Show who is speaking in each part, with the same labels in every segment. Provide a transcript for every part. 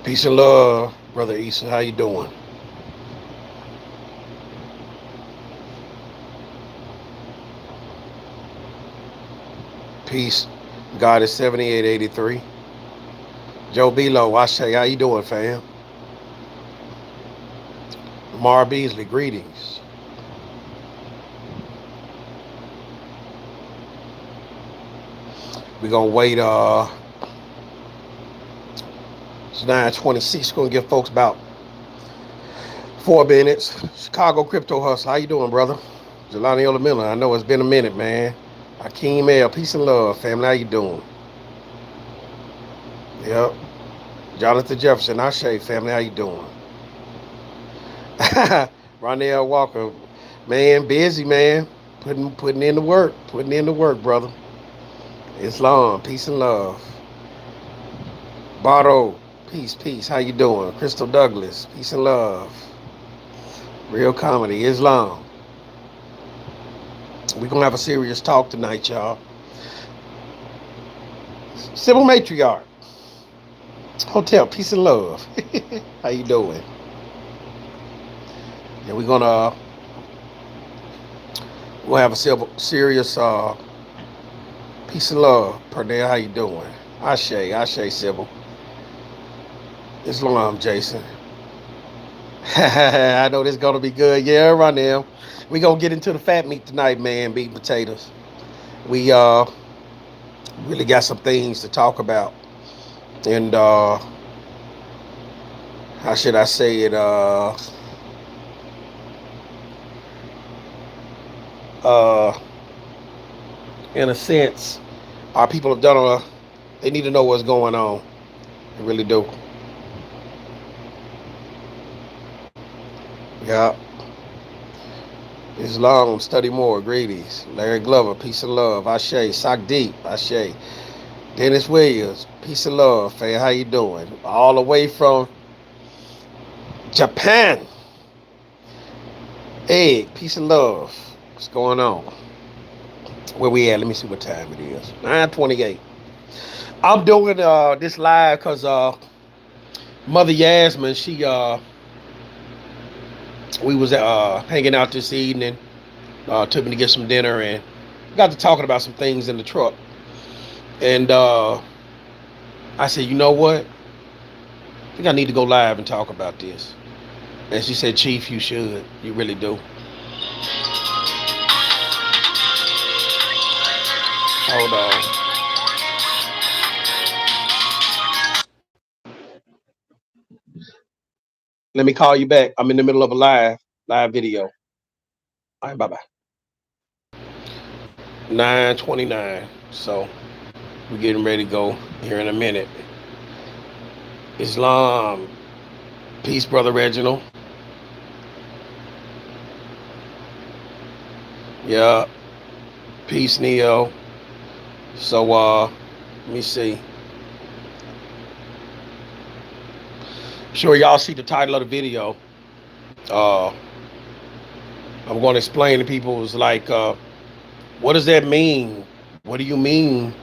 Speaker 1: Peace and love, brother Issa. How you doing? Peace. God is 7883. Joe Belo, I say, how you doing, fam? Lamar Beasley, greetings. We're gonna wait it's 9:26. Gonna give folks about 4 minutes. Chicago Crypto Hustle. How you doing, brother? Jelani Olamilla. I know it's been a minute, man. Akeem L, peace and love, family. How you doing? Yep. Jonathan Jefferson, Ashe, family. How you doing? Ronell Walker, man, busy man, putting in the work, brother. Islam, peace and love. Bardo, peace. How you doing? Crystal Douglas, peace and love. Real comedy, Islam. We gonna have a serious talk tonight, y'all. Civil matriarch, hotel, peace and love. How you doing? Yeah, we'll have a serious peace and love. Pernell, how you doing? Ashe, Sybil. Islam, Jason. I know this gonna be good. Yeah, right now. We gonna get into the fat meat tonight, man. Beef potatoes. We really got some things to talk about. And how should I say it? Uh in a sense, our people have done they need to know what's going on. They really do. Yeah. Islam, study more, greetings. Larry Glover, peace and love. Ashe, Sock Deep, Ashe. Dennis Williams, peace and love, fam. How you doing? All the way from Japan. Hey, peace and love. What's going on? Where we at? Let me see what time it is. 9:28. I'm doing this live because Mother Yasmin, she we was hanging out this evening. Took me to get some dinner and got to talking about some things in the truck. And I said, you know what? I think I need to go live and talk about this. And she said, Chief, you should. You really do. Hold on. Let me call you back. I'm in the middle of a live video. All right, bye bye. 9:29. So we're getting ready to go here in a minute. Islam. Peace, Brother Reginald. Yeah. Peace, Neo. So let me see. Sure y'all see the title of the video. Uh I'm going to explain to people. It's like what does that mean? What do you mean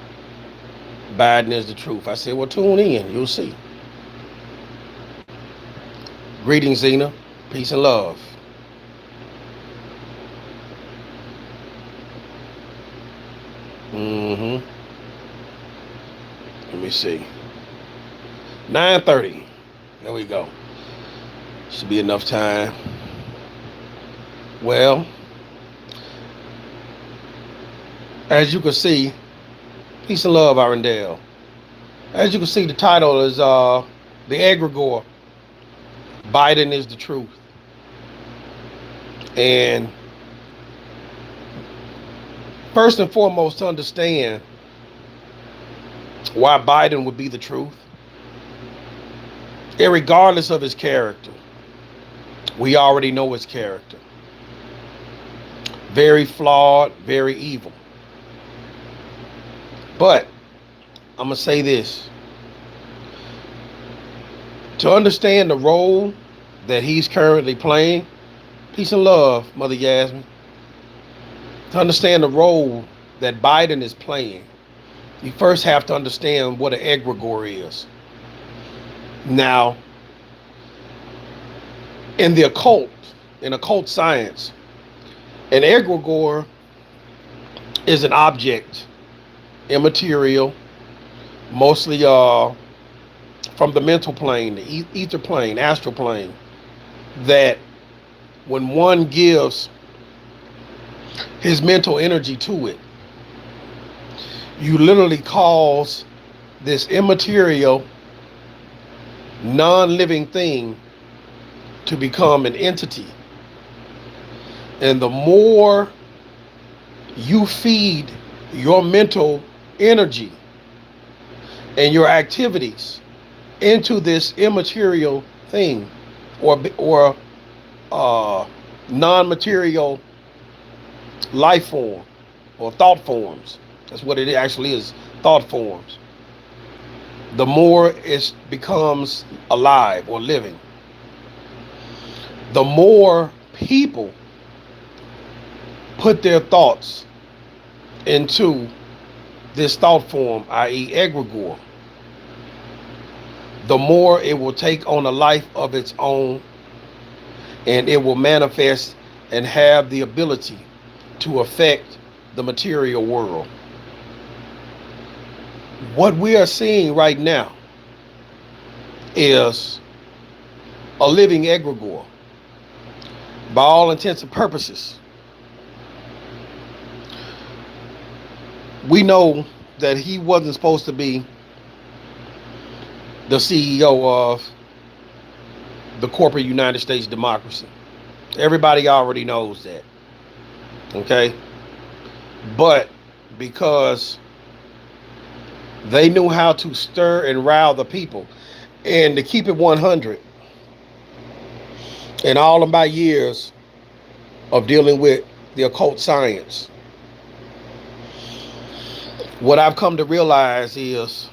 Speaker 1: Biden is the truth? I said, well, tune in. You'll see. Greetings, Zena. Peace and love. Mm-hmm. Let me see. 9:30. There we go. Should be enough time. Well, as you can see, peace and love, Arundel. As you can see, the title is the Egregore. Biden is the truth. And first and foremost, to understand why Biden would be the truth, irregardless of his character, we already know his character. Very flawed, very evil. But I'm going to say this. To understand the role that he's currently playing, peace and love, Mother Yasmin. To understand the role that Biden is playing, you first have to understand what an egregore is. Now, in the occult, in occult science, an egregore is an object, immaterial, mostly from the mental plane, the ether plane, astral plane, that when one gives his mental energy to it, you literally cause this immaterial, non-living thing to become an entity. And the more you feed your mental energy and your activities into this immaterial thing, or non-material life form or thought forms, that's what it actually is, thought forms, the more it becomes alive or living. The more people put their thoughts into this thought form, i.e. egregore, the more it will take on a life of its own, and it will manifest and have the ability to affect the material world. What we are seeing right now is a living egregore, by all intents and purposes. We know that he wasn't supposed to be the CEO of the corporate United States democracy. Everybody already knows that. Okay? But because they knew how to stir and rile the people, and to keep it 100, in all of my years of dealing with the occult science, what I've come to realize is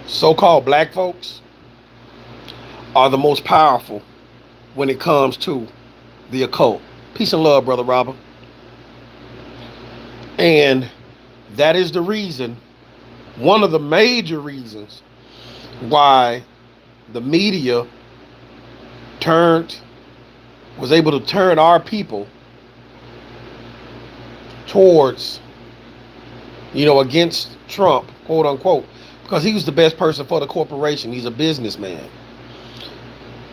Speaker 1: so-called black folks are the most powerful when it comes to the occult. Peace and love, Brother Robert. And that is the reason, one of the major reasons, why the media was able to turn our people towards, against Trump, quote unquote, because he was the best person for the corporation. He's a businessman.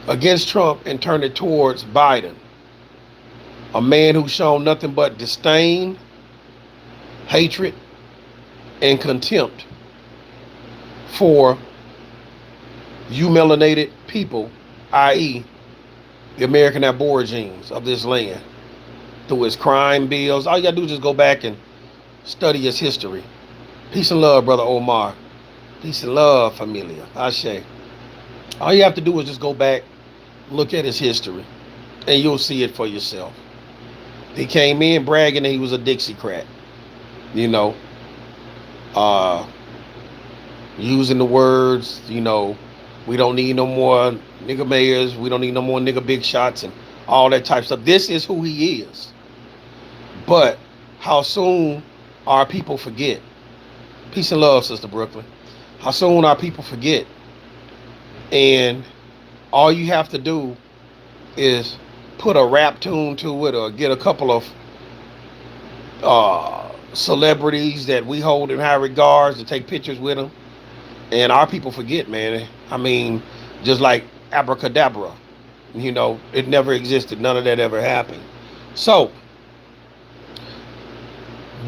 Speaker 1: Against Trump, and turned it towards Biden, a man who's shown nothing but disdain, hatred, and contempt for you melanated people, i.e. the American Aborigines of this land, through his crime bills. All you gotta do is just go back and study his history. Peace and love, Brother Omar. Peace and love, familia. Ashe. All you have to do is just go back, look at his history, and you'll see it for yourself. He came in bragging that he was a Dixiecrat, using the words, we don't need no more nigga mayors, we don't need no more nigga big shots, and all that type of stuff. This is who he is. But how soon our people forget? Peace and love, Sister Brooklyn. How soon our people forget? And all you have to do is put a rap tune to it, or get a couple of celebrities that we hold in high regards to take pictures with them, and our people forget, man. I mean, just like abracadabra, it never existed. None of that ever happened. So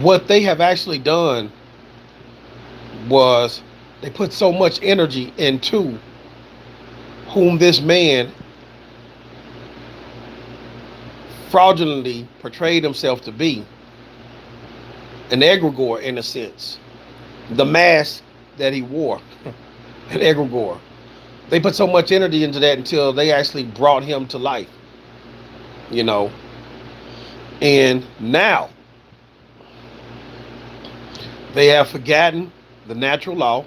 Speaker 1: what they have actually done was they put so much energy into whom this man fraudulently portrayed himself to be, an egregore in a sense, the mask that he wore, an egregore. They put so much energy into that until they actually brought him to life, and now they have forgotten the natural law.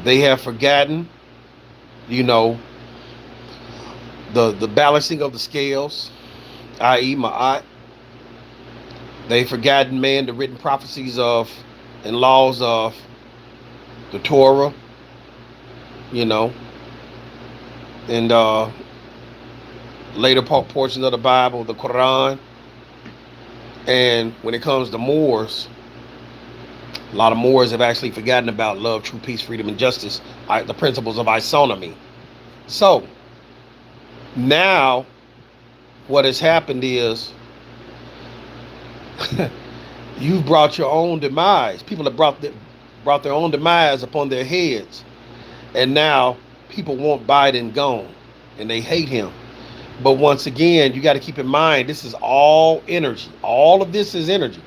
Speaker 1: They have forgotten, the balancing of the scales, i.e. Ma'at. They've forgotten, man, the written prophecies of and laws of the Torah, you know, and later portions of the Bible, the Quran. And when it comes to Moors, a lot of Moors have actually forgotten about love, true peace, freedom, and justice, the principles of isonomy. So now what has happened is you've brought your own demise. People have brought their own demise upon their heads. And now people want Biden gone and they hate him. But once again, you got to keep in mind, this is all energy. All of this is energy.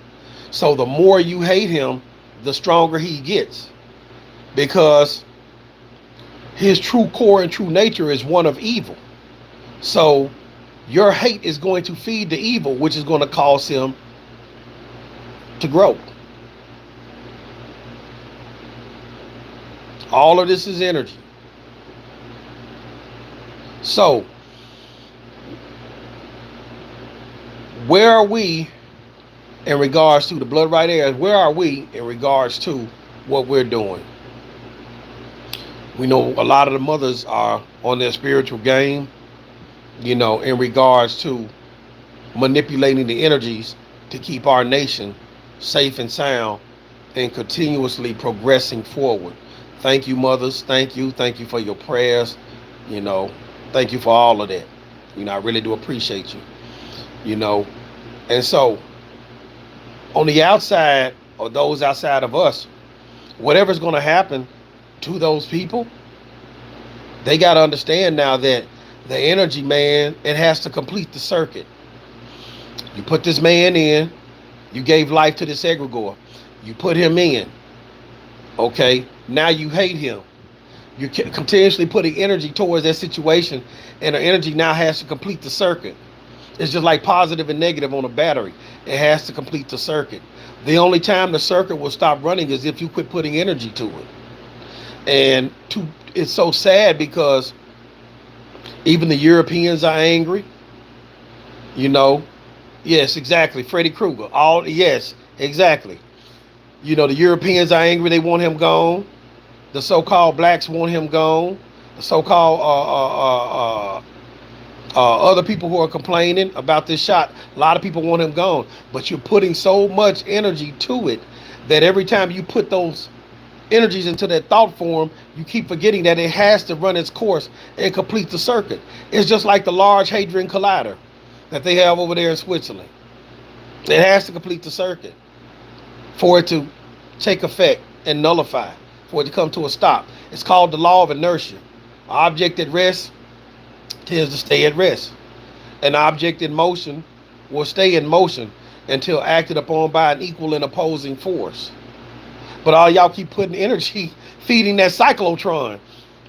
Speaker 1: So the more you hate him, the stronger he gets. Because his true core and true nature is one of evil. So your hate is going to feed the evil, which is going to cause him to grow. All of this is energy. So where are we in regards to the blood right here? Where are we in regards to what we're doing? We know a lot of the mothers are on their spiritual game, you know, in regards to manipulating the energies to keep our nation safe and sound and continuously progressing forward. Thank you, mothers. Thank you. Thank you for your prayers. You know, thank you for all of that. You know, I really do appreciate you. You know, and so on the outside, or those outside of us, whatever's going to happen to those people, they got to understand now that the energy, man, it has to complete the circuit. You put this man in, you gave life to this egregore, you put him in, okay, now you hate him. You're continuously putting energy towards that situation, and the energy now has to complete the circuit. It's just like positive and negative on a battery. It has to complete the circuit. The only time the circuit will stop running is if you quit putting energy to it. And it's so sad because even the Europeans are angry. You know, yes, exactly. Freddy Krueger. Yes, exactly. You know, the Europeans are angry. They want him gone. The so-called blacks want him gone. The so-called other people who are complaining about this shot, a lot of people want him gone. But you're putting so much energy to it that every time you put those energies into that thought form, you keep forgetting that it has to run its course and complete the circuit. It's just like the Large Hadron Collider that they have over there in Switzerland. It has to complete the circuit for it to take effect and nullify, for it to come to a stop. It's called the law of inertia. An object at rest tends to stay at rest. An object in motion will stay in motion until acted upon by an equal and opposing force. But all y'all keep putting energy, feeding that cyclotron.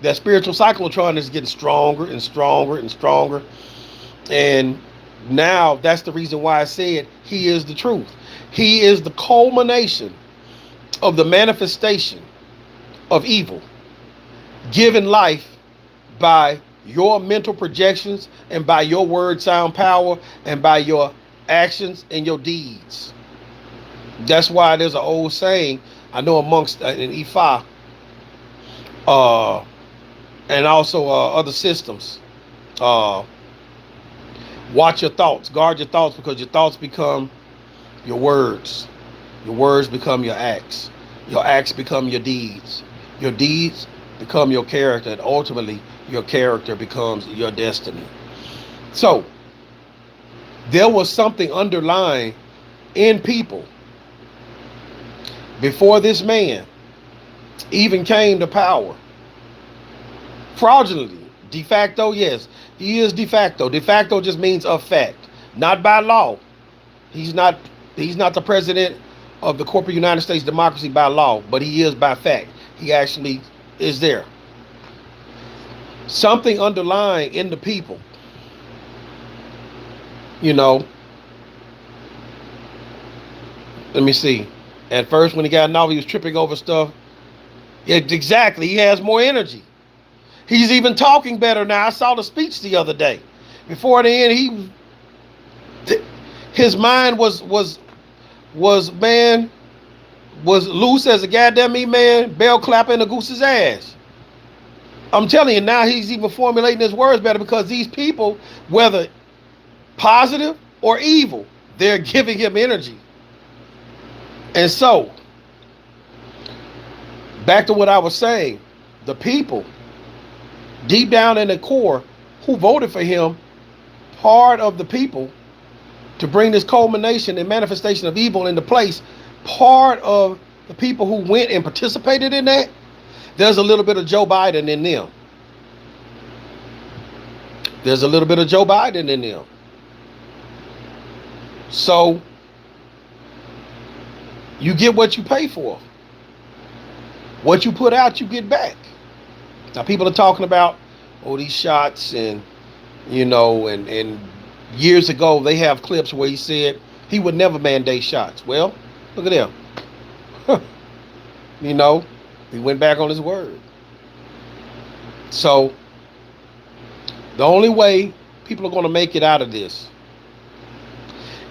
Speaker 1: That spiritual cyclotron is getting stronger and stronger and stronger. And now that's the reason why I said he is the truth. He is the culmination of the manifestation of evil, given life by your mental projections and by your word sound power and by your actions and your deeds. That's why there's an old saying, I know amongst in Ifa and also other systems, watch your thoughts, guard your thoughts, because your thoughts become your words become your acts become your deeds become your character, and ultimately your character becomes your destiny. So there was something underlying in people before this man even came to power. Fraudulently, de facto, yes, he is de facto. De facto just means of fact, not by law. He's not the president of the corporate United States democracy by law, but he is by fact. He actually is there. Something underlying in the people, you know. Let me see. At first, when he got involved, he was tripping over stuff. Yeah, exactly. He has more energy. He's even talking better now. I saw the speech the other day. Before the end, his mind was man. was loose as a goddamn meat man, bell clapping a goose's ass. I'm telling you, now he's even formulating his words better because these people, whether positive or evil, they're giving him energy. And so, back to what I was saying, the people, deep down in the core, who voted for him, part of the people, to bring this culmination and manifestation of evil into place, part of the people who went and participated in that, there's a little bit of Joe Biden in them. There's a little bit of Joe Biden in them. So, you get what you pay for. What you put out, you get back. Now, people are talking about, oh, these shots and, and years ago, they have clips where he said he would never mandate shots. Well, look at them. He went back on his word. So, the only way people are going to make it out of this,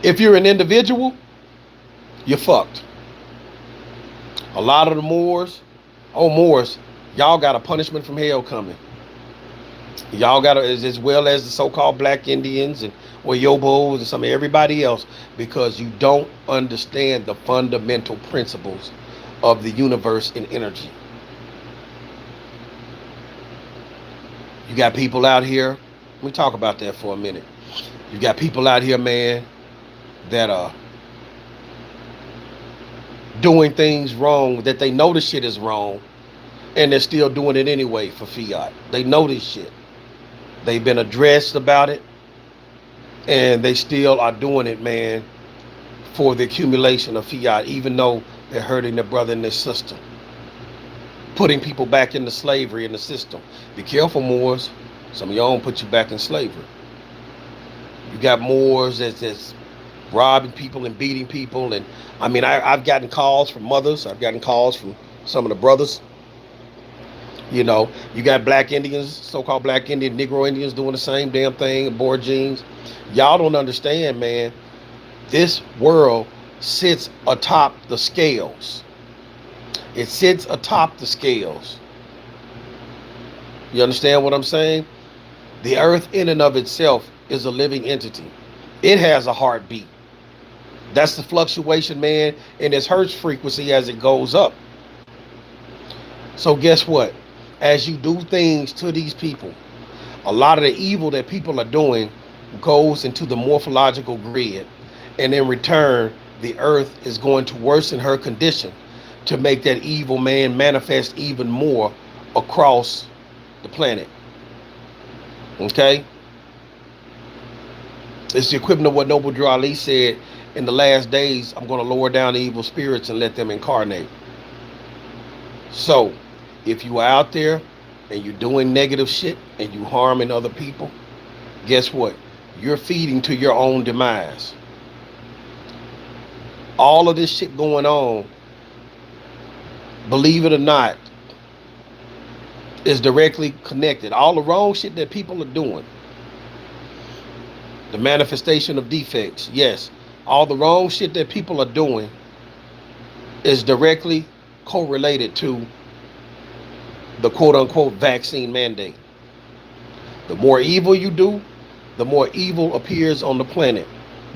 Speaker 1: if you're an individual, you're fucked. A lot of the Moors, y'all got a punishment from hell coming. Y'all got as well as the so-called black Indians and Yobos and some of everybody else, because you don't understand the fundamental principles of the universe and energy. You got people out here, let me talk about that for a minute. You got people out here, man, that are doing things wrong, that they know the shit is wrong, and they're still doing it anyway for fiat. They know this shit. They've been addressed about it, and they still are doing it, man, for the accumulation of fiat, even though they're hurting their brother and their sister, putting people back into slavery in the system. Be careful, Moors. Some of y'all don't put you back in slavery. You got Moors that's robbing people and beating people. And I mean, I've gotten calls from mothers. I've gotten calls from some of the brothers. You got black Indians, so-called black Indian, Negro Indians doing the same damn thing, Aborigines. Y'all don't understand, man. This world sits atop the scales. It sits atop the scales. You understand what I'm saying? The earth in and of itself is a living entity. It has a heartbeat. That's the fluctuation, man, in its hertz frequency as it goes up. So guess what? As you do things to these people, a lot of the evil that people are doing goes into the morphological grid. And in return, the earth is going to worsen her condition to make that evil man manifest even more across the planet. Okay? It's the equivalent of what Noble Drew Ali said, in the last days, I'm going to lower down the evil spirits and let them incarnate. So, if you are out there and you're doing negative shit and you harming other people, guess what? You're feeding to your own demise. All of this shit going on, believe it or not, is directly connected. All the wrong shit that people are doing, the manifestation of defects, yes, all the wrong shit that people are doing is directly correlated to the quote-unquote vaccine mandate. The more evil you do, the more evil appears on the planet.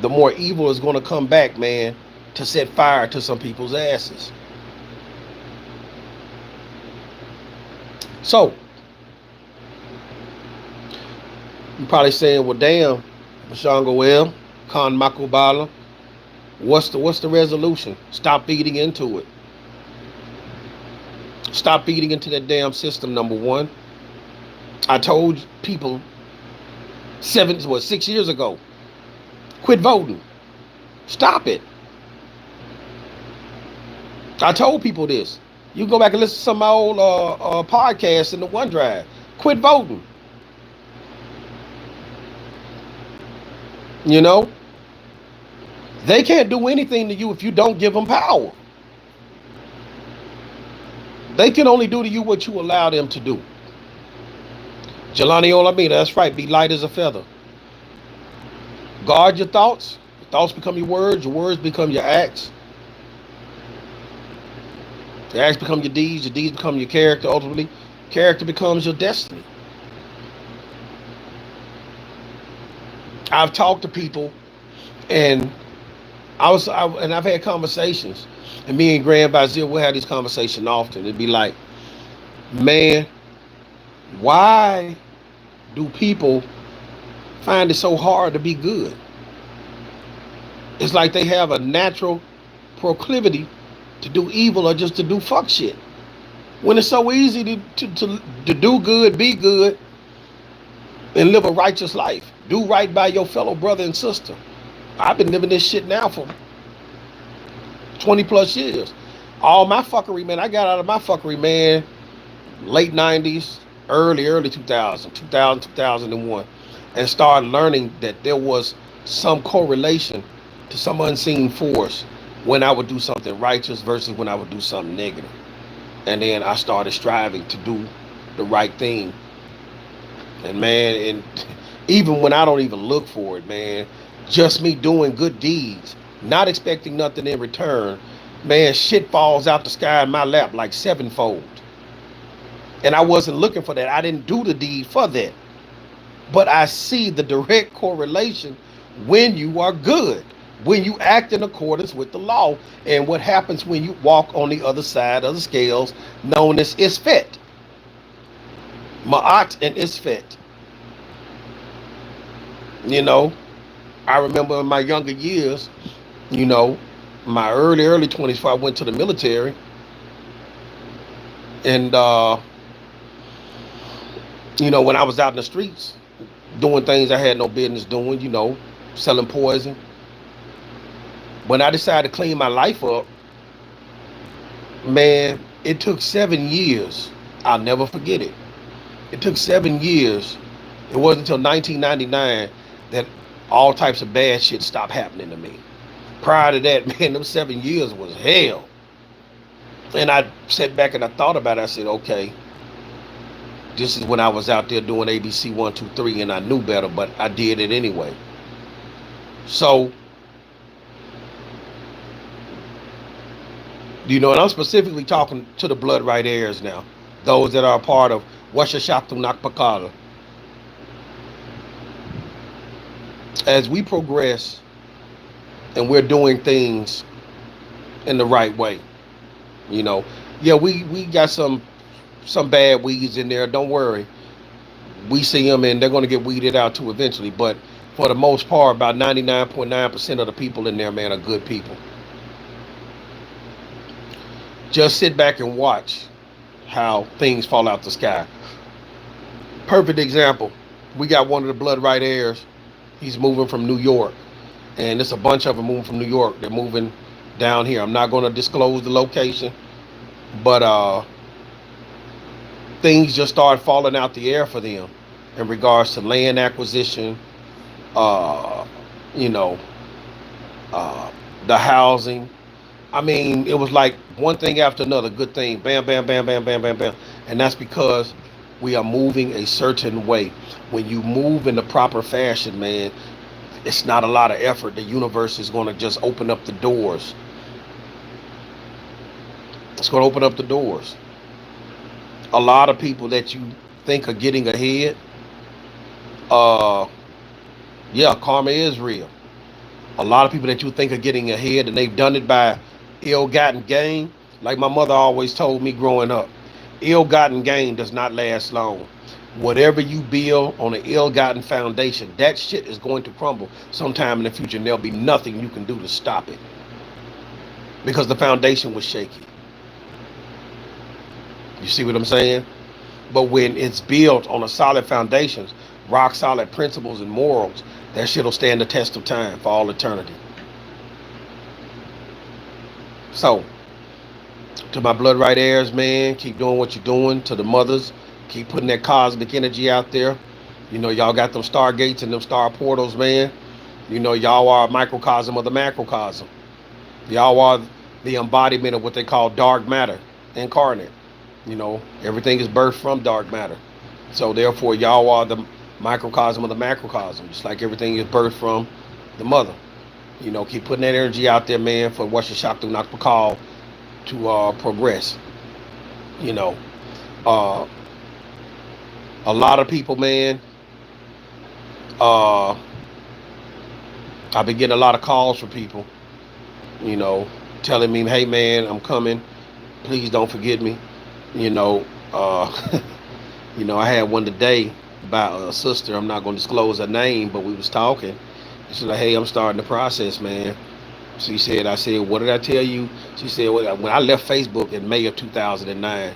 Speaker 1: The more evil is going to come back, man, to set fire to some people's asses. So, you're probably saying, well, damn, ObaShango-El, Khan Makubala, what's the resolution? Stop feeding into it. Stop feeding into that damn system, number one. I told people 6 years ago, quit voting. Stop it. I told people this. You can go back and listen to some of my old podcasts in the OneDrive. Quit voting. They can't do anything to you if you don't give them power. They can only do to you what you allow them to do. Jelani Olamina, that's right. Be light as a feather. Guard your thoughts. Your thoughts become your words become your acts. Your acts become your deeds become your character. Ultimately, character becomes your destiny. I've talked to people, and I've had conversations, and me and Graham Bazil will have these conversations often. It'd be like, man, why do people find it so hard to be good? It's like they have a natural proclivity to do evil or just to do fuck shit. When it's so easy to do good, be good, and live a righteous life. Do right by your fellow brother and sister. I've been living this shit now for 20 plus years. All my fuckery, man, I got out of my fuckery, man, late 90s, early 2000, and started learning that there was some correlation to some unseen force when I would do something righteous versus when I would do something negative. And then I started striving to do the right thing. And man, and even when I don't even look for it, man, just me doing good deeds, not expecting nothing in return, man, shit falls out the sky in my lap like sevenfold. And I wasn't looking for that. I didn't do the deed for that. But I see the direct correlation when you are good, when you act in accordance with the law, and what happens when you walk on the other side of the scales, known as Isfet. Ma'at and Isfet. You know, I remember in my younger years, you know, my early 20s before I went to the military. And, you know, when I was out in the streets doing things I had no business doing, you know, selling poison. When I decided to clean my life up, man, it took 7 years. I'll never forget it. It took 7 years. It wasn't until 1999 that all types of bad shit stopped happening to me. Prior to that, man, them 7 years was hell. And I sat back and I thought about it. I said, okay, this is when I was out there doing ABC 1, 2, 3, and I knew better, but I did it anyway. So, you know, and I'm specifically talking to the blood right heirs now, those that are a part of Washashatu. As we progress and we're doing things in the right way, you know, yeah, we got some bad weeds in there. Don't worry, we see them and they're going to get weeded out too eventually. But for the most part, about 99.9% of the people in there, man, are good people. Just sit back and watch how things fall out the sky. Perfect example. We got one of the blood right heirs. He's moving from New York. And it's a bunch of them moving from New York. They're moving down here. I'm not going to disclose the location. But things just started falling out the air for them in regards to land acquisition, you know, the housing. I mean, it was like one thing after another, good thing, bam, bam, bam, bam, bam, bam, bam. And that's because we are moving a certain way. When you move in the proper fashion, man, it's not a lot of effort. The universe is going to just open up the doors. It's going to open up the doors. A lot of people that you think are getting ahead, yeah, karma is real. A lot of people that you think are getting ahead and they've done it by ill-gotten gain, like my mother always told me growing up, ill-gotten gain does not last long. Whatever you build on an ill-gotten foundation, that shit is going to crumble sometime in the future, and there'll be nothing you can do to stop it because the foundation was shaky. You see what I'm saying? But when it's built on a solid foundation, rock solid principles and morals, that shit will stand the test of time for all eternity. So, to my blood right heirs, man, keep doing what you're doing. To the mothers, keep putting that cosmic energy out there. You know, y'all got them stargates and them star portals, man. You know, y'all are a microcosm of the macrocosm. Y'all are the embodiment of what they call dark matter incarnate. You know, everything is birthed from dark matter. So therefore, y'all are the microcosm of the macrocosm, just like everything is birthed from the mother. You know, keep putting that energy out there, man, for Washashatu Nakpakal to progress. You know, uh, a lot of people, man. Uh, I've been getting a lot of calls from people, you know, telling me, "Hey, man, I'm coming. Please don't forget me." You know, I had one today about a sister. I'm not going to disclose her name, but we was talking. She's like, "Hey, I'm starting the process, man." She said, "I said, what did I tell you?" She said, "Well, when I left Facebook in May of 2009,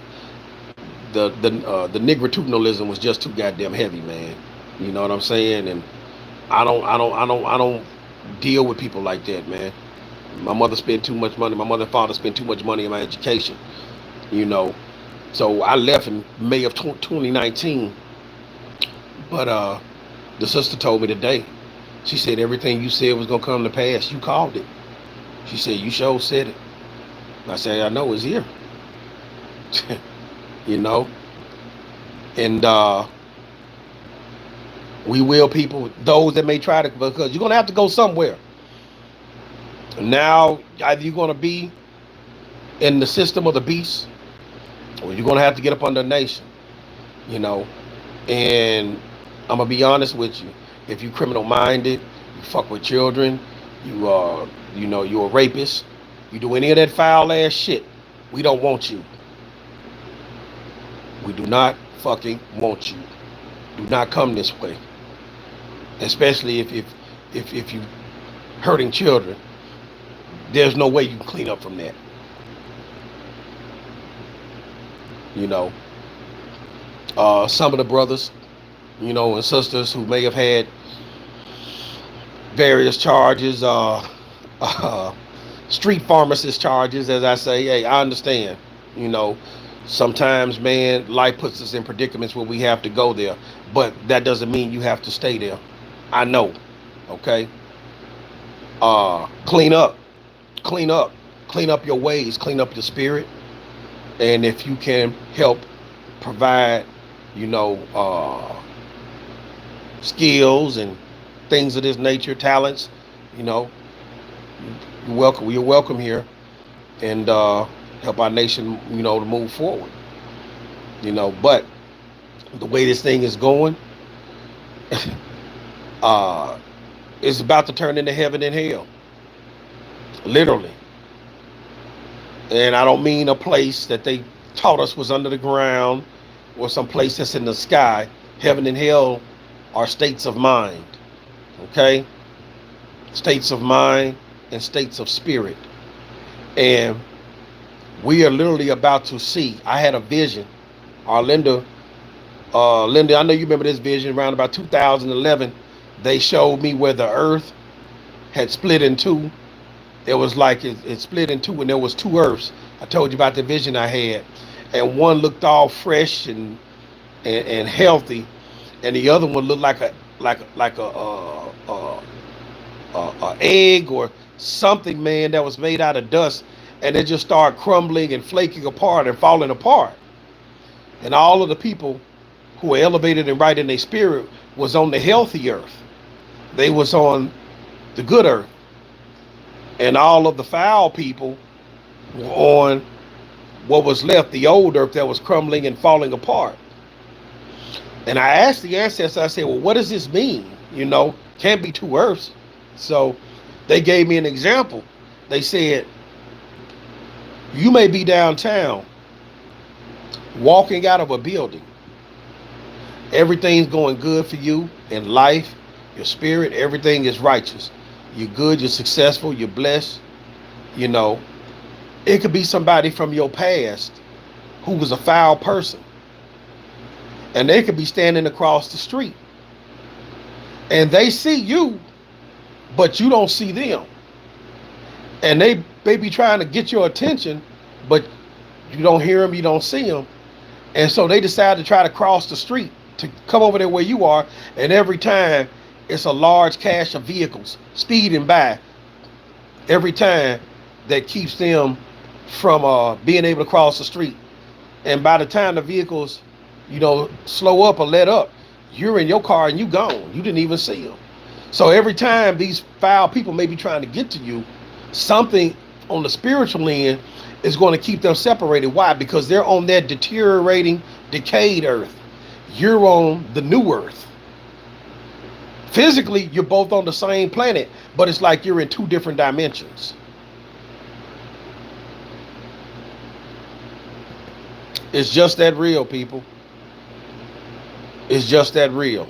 Speaker 1: the nigritutinalism was just too goddamn heavy, man. You know what I'm saying?" And I don't deal with people like that, man. My mother spent too much money. My mother and father spent too much money in my education. You know, so I left in May of 2019. But the sister told me today. She said everything you said was gonna come to pass. You called it. She said you sure said it. I said I know it's here. you know, and we will people those that may try to because you're gonna have to go somewhere. Now either you're gonna be in the system of the beast, or you're gonna have to get up under the nation. You know, and I'm gonna be honest with you. If you criminal minded, you fuck with children, you're a rapist, you do any of that foul ass shit, we don't want you. We do not fucking want you. Do not come this way. Especially if you hurting children. There's no way you can clean up from that. You know. Some of the brothers, and sisters who may have had various charges, street pharmacist charges, as I say. Hey, I understand. You know, sometimes, man, life puts us in predicaments where we have to go there, but that doesn't mean you have to stay there. I know. Okay. Clean up, clean up, clean up your ways, clean up your spirit, and if you can help provide, you know, skills and things of this nature, talents, you know, you're welcome. You're welcome here, and help our nation, to move forward. But the way this thing is going, uh, it's about to turn into heaven and hell, literally. And I don't mean a place that they taught us was under the ground or some place that's in the sky. Heaven and hell are states of mind, okay? States of mind and states of spirit. And we are literally about to see. I had a vision. Linda, I know you remember this vision around about 2011. They showed me where the earth had split in two. It was like it split in two and there was two earths. I told you about the vision I had. And one looked all fresh and healthy, and the other one looked like a egg or something, man, that was made out of dust, and it just started crumbling and flaking apart and falling apart. And all of the people who were elevated and right in their spirit was on the healthy earth. They was on the good earth. And all of the foul people were on what was left, the old earth that was crumbling and falling apart. And I asked the ancestors, I said, well, what does this mean? Can't be two earths. So they gave me an example. They said, you may be downtown walking out of a building. Everything's going good for you in life, your spirit, everything is righteous. You're good, you're successful, you're blessed. It could be somebody from your past who was a foul person. And they could be standing across the street. And they see you, but you don't see them. And they be trying to get your attention, but you don't hear them, you don't see them. And so they decide to try to cross the street to come over there where you are. And every time it's a large cache of vehicles speeding by. Every time that keeps them from being able to cross the street. And by the time the vehicles, slow up or let up, you're in your car and you gone. You didn't even see them. So every time these foul people may be trying to get to you, something on the spiritual end is going to keep them separated. Why? Because they're on that deteriorating, decayed earth. You're on the new earth. Physically, you're both on the same planet, but it's like you're in two different dimensions. It's just that real, people. It's just that real.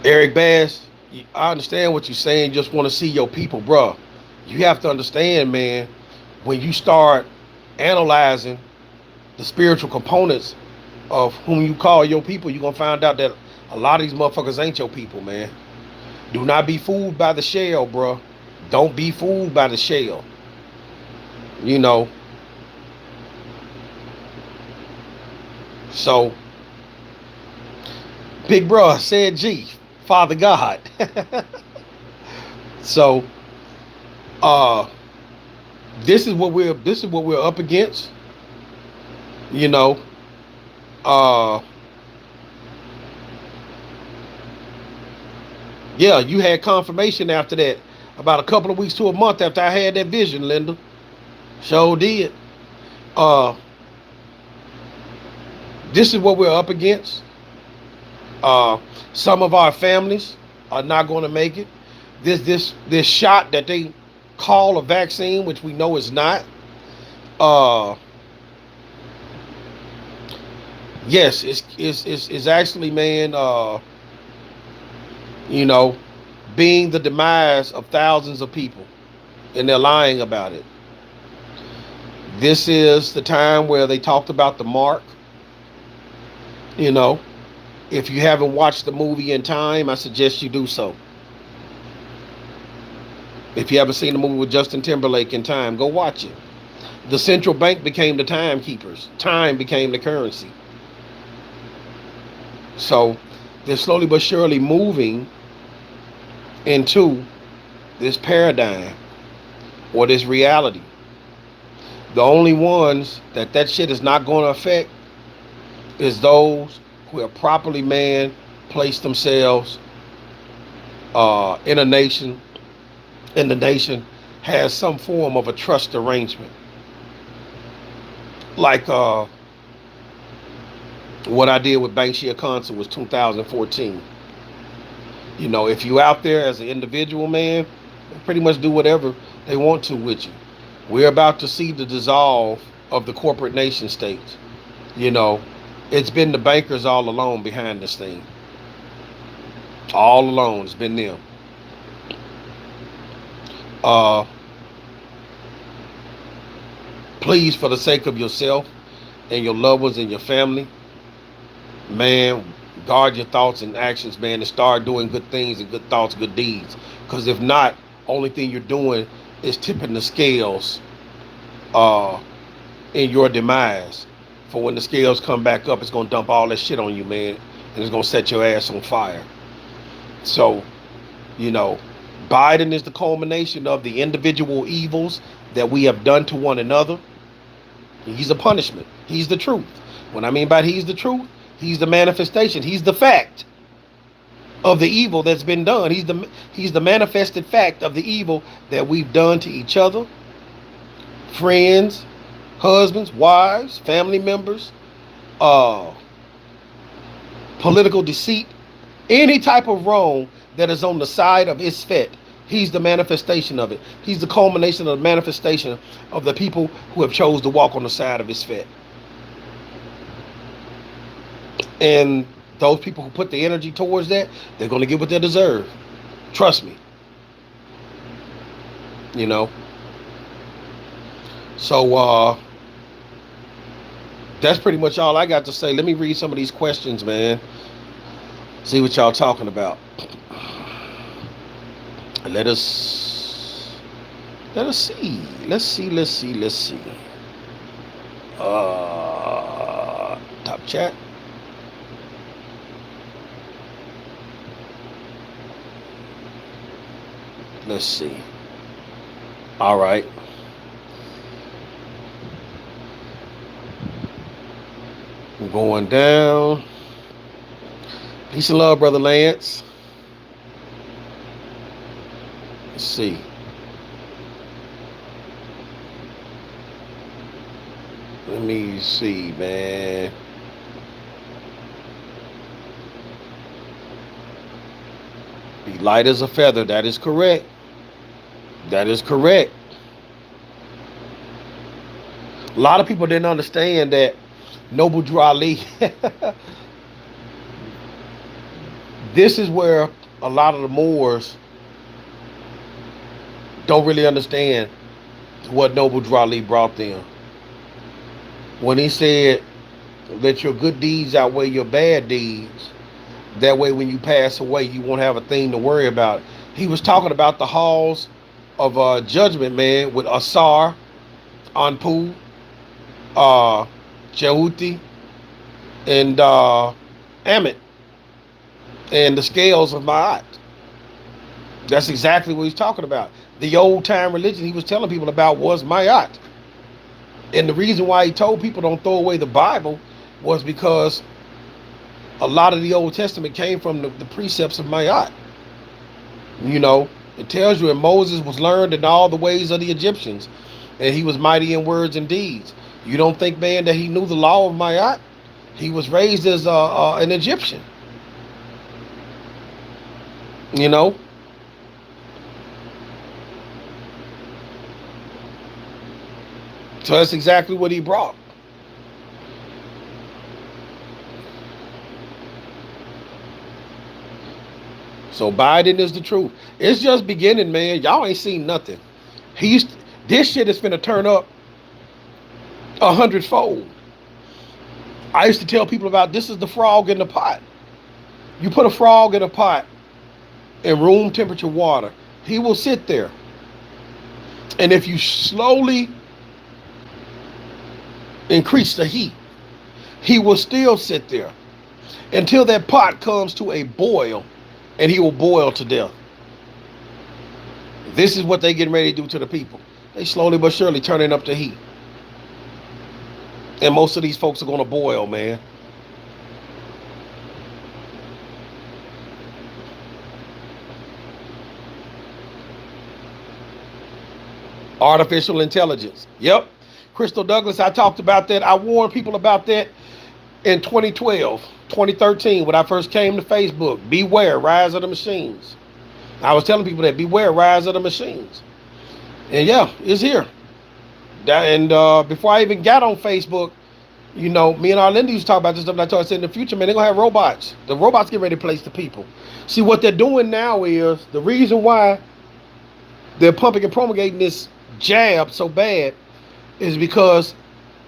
Speaker 1: Eric Bass, I understand what you're saying. You just want to see your people, bruh. You have to understand, man, when you start analyzing the spiritual components of whom you call your people, you're going to find out that a lot of these motherfuckers ain't your people, man. Do not be fooled by the shell, bruh. Don't be fooled by the shell. You know. So, big bruh said G, Father God. So, uh, this is what we're up against. You know, uh, yeah, you had confirmation after that. About a couple of weeks to a month after I had that vision, Linda. Sure did. Uh, this is what we're up against. Some of our families are not going to make it. This shot that they call a vaccine, which we know is not. Uh, yes, it's actually, man. You know, being the demise of thousands of people, and they're lying about it. This is the time where they talked about the mark. You know, if you haven't watched the movie In Time, I suggest you do so. If you haven't seen the movie with Justin Timberlake, In Time, go watch it. The central bank became the timekeepers. Time became the currency. So they're slowly but surely moving into this paradigm or this reality. The only ones that shit is not going to affect is those who have properly, man, placed themselves in a nation, and the nation has some form of a trust arrangement. Like what I did with Banksia Concert was 2014. You know, if you out there as an individual, man, they pretty much do whatever they want to with you. We're about to see the dissolve of the corporate nation states. You know, it's been the bankers all alone behind this thing. All alone, it's been them. Uh, Please, for the sake of yourself and your loved ones and your family, man, guard your thoughts and actions, man, and start doing good things and good thoughts, good deeds. Because if not, only thing you're doing is tipping the scales uh, in your demise. For when the scales come back up, it's going to dump all that shit on you, man, and it's going to set your ass on fire. So, you know, Biden is the culmination of the individual evils that we have done to one another. He's a punishment. He's the truth. When I mean by he's the truth, he's the manifestation. He's the fact of the evil that's been done. He's the manifested fact of the evil that we've done to each other, friends, husbands, wives, family members, political deceit, any type of wrong that is on the side of Isfet. He's the manifestation of it. He's the culmination of the manifestation of the people who have chose to walk on the side of Isfet. And those people who put the energy towards that, they're going to get what they deserve. Trust me. You know. So, that's pretty much all I got to say. Let me read some of these questions, man. See what y'all talking about. Let us see. Let's see. Top chat. Let's see. All right. We're going down. Peace and love, Brother Lance. Let's see. Let me see, man. Be light as a feather. That is correct. That is correct. A lot of people didn't understand that Noble Drew Ali. This is where a lot of the Moors don't really understand what Noble Drew Ali brought them. When he said, let your good deeds outweigh your bad deeds. That way when you pass away, you won't have a thing to worry about. He was talking about the halls of judgment, man, with Asar, Anpu, Jehuti, and Amit, and the scales of Ma'at. That's exactly what he's talking about. The old time religion he was telling people about was Ma'at. And the reason why he told people don't throw away the Bible was because a lot of the Old Testament came from the precepts of Ma'at. You know, it tells you, and Moses was learned in all the ways of the Egyptians, and he was mighty in words and deeds. You don't think, man, that he knew the law of Ma'at? He was raised as an Egyptian. You know? So that's exactly what he brought. So Biden is the truth. It's just beginning, man. Y'all ain't seen nothing. This shit is finna turn up 100-fold. I used to tell people about this is the frog in the pot. You put a frog in a pot in room temperature water, he will sit there. And if you slowly increase the heat, he will still sit there until that pot comes to a boil, and he will boil to death. This is what they getting ready to do to the people. They slowly but surely turning up the heat. And most of these folks are going to boil, man. Artificial intelligence. Yep. Crystal Douglas, I talked about that. I warned people about that in 2012, 2013, when I first came to Facebook. Beware, rise of the machines. I was telling people that, beware, rise of the machines. And yeah, it's here. And before I even got on Facebook, you know, me and Arlinda used to talk about this stuff, and I said, in the future, man, they're going to have robots. The robots get ready to place the people. See, what they're doing now is, the reason why they're pumping and promulgating this jab so bad is because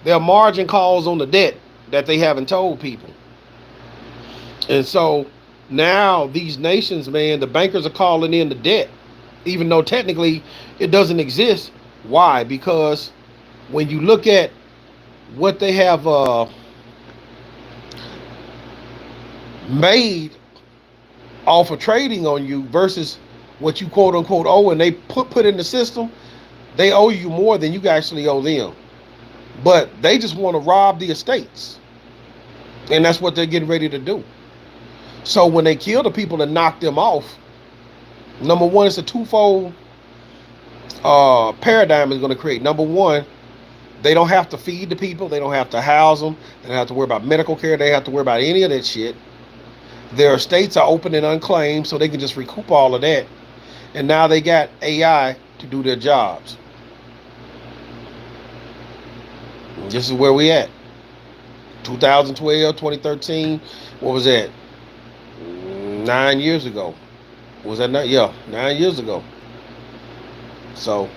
Speaker 1: there are margin calls on the debt that they haven't told people. And so now these nations, man, the bankers are calling in the debt, even though technically it doesn't exist. Why? Because when you look at what they have made off of trading on you versus what you quote unquote owe, and they put in the system, they owe you more than you actually owe them. But they just want to rob the estates. And that's what they're getting ready to do. So when they kill the people and knock them off, number one, it's a twofold paradigm is going to create. Number one, they don't have to feed the people. They don't have to house them. They don't have to worry about medical care. They don't have to worry about any of that shit. Their estates are open and unclaimed, so they can just recoup all of that. And now they got AI to do their jobs. This is where we at. 2012, 2013, what was that? 9 years ago. Was that not? Yeah, 9 years ago. So,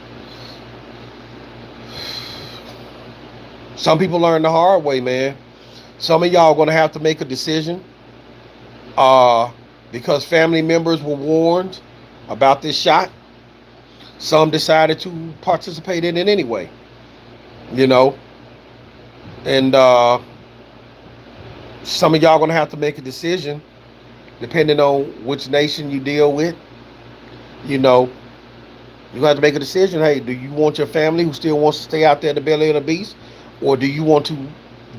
Speaker 1: some people learn the hard way, man. Some of y'all are going to have to make a decision because family members were warned about this shot. Some decided to participate in it anyway, you know. And some of y'all going to have to make a decision depending on which nation you deal with. You know, you have to make a decision. Hey, do you want your family who still wants to stay out there in the belly of the beast? Or do you want to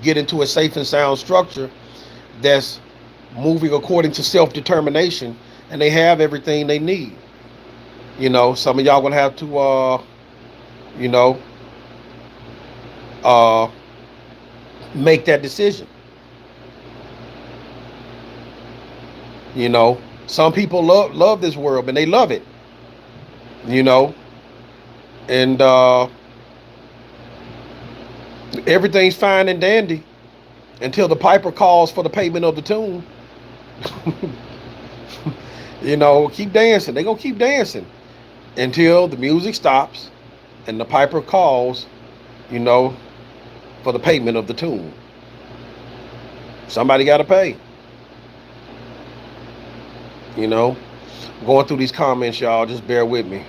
Speaker 1: get into a safe and sound structure that's moving according to self-determination and they have everything they need? Some of y'all gonna have to, you know, uh, make that decision. You know, some people love this world and they love it. You know, and everything's fine and dandy until the piper calls for the payment of the tune. Keep dancing. They gonna keep dancing until the music stops and the piper calls, you know, for the payment of the tune. Somebody got to pay. Going through these comments, y'all, just bear with me.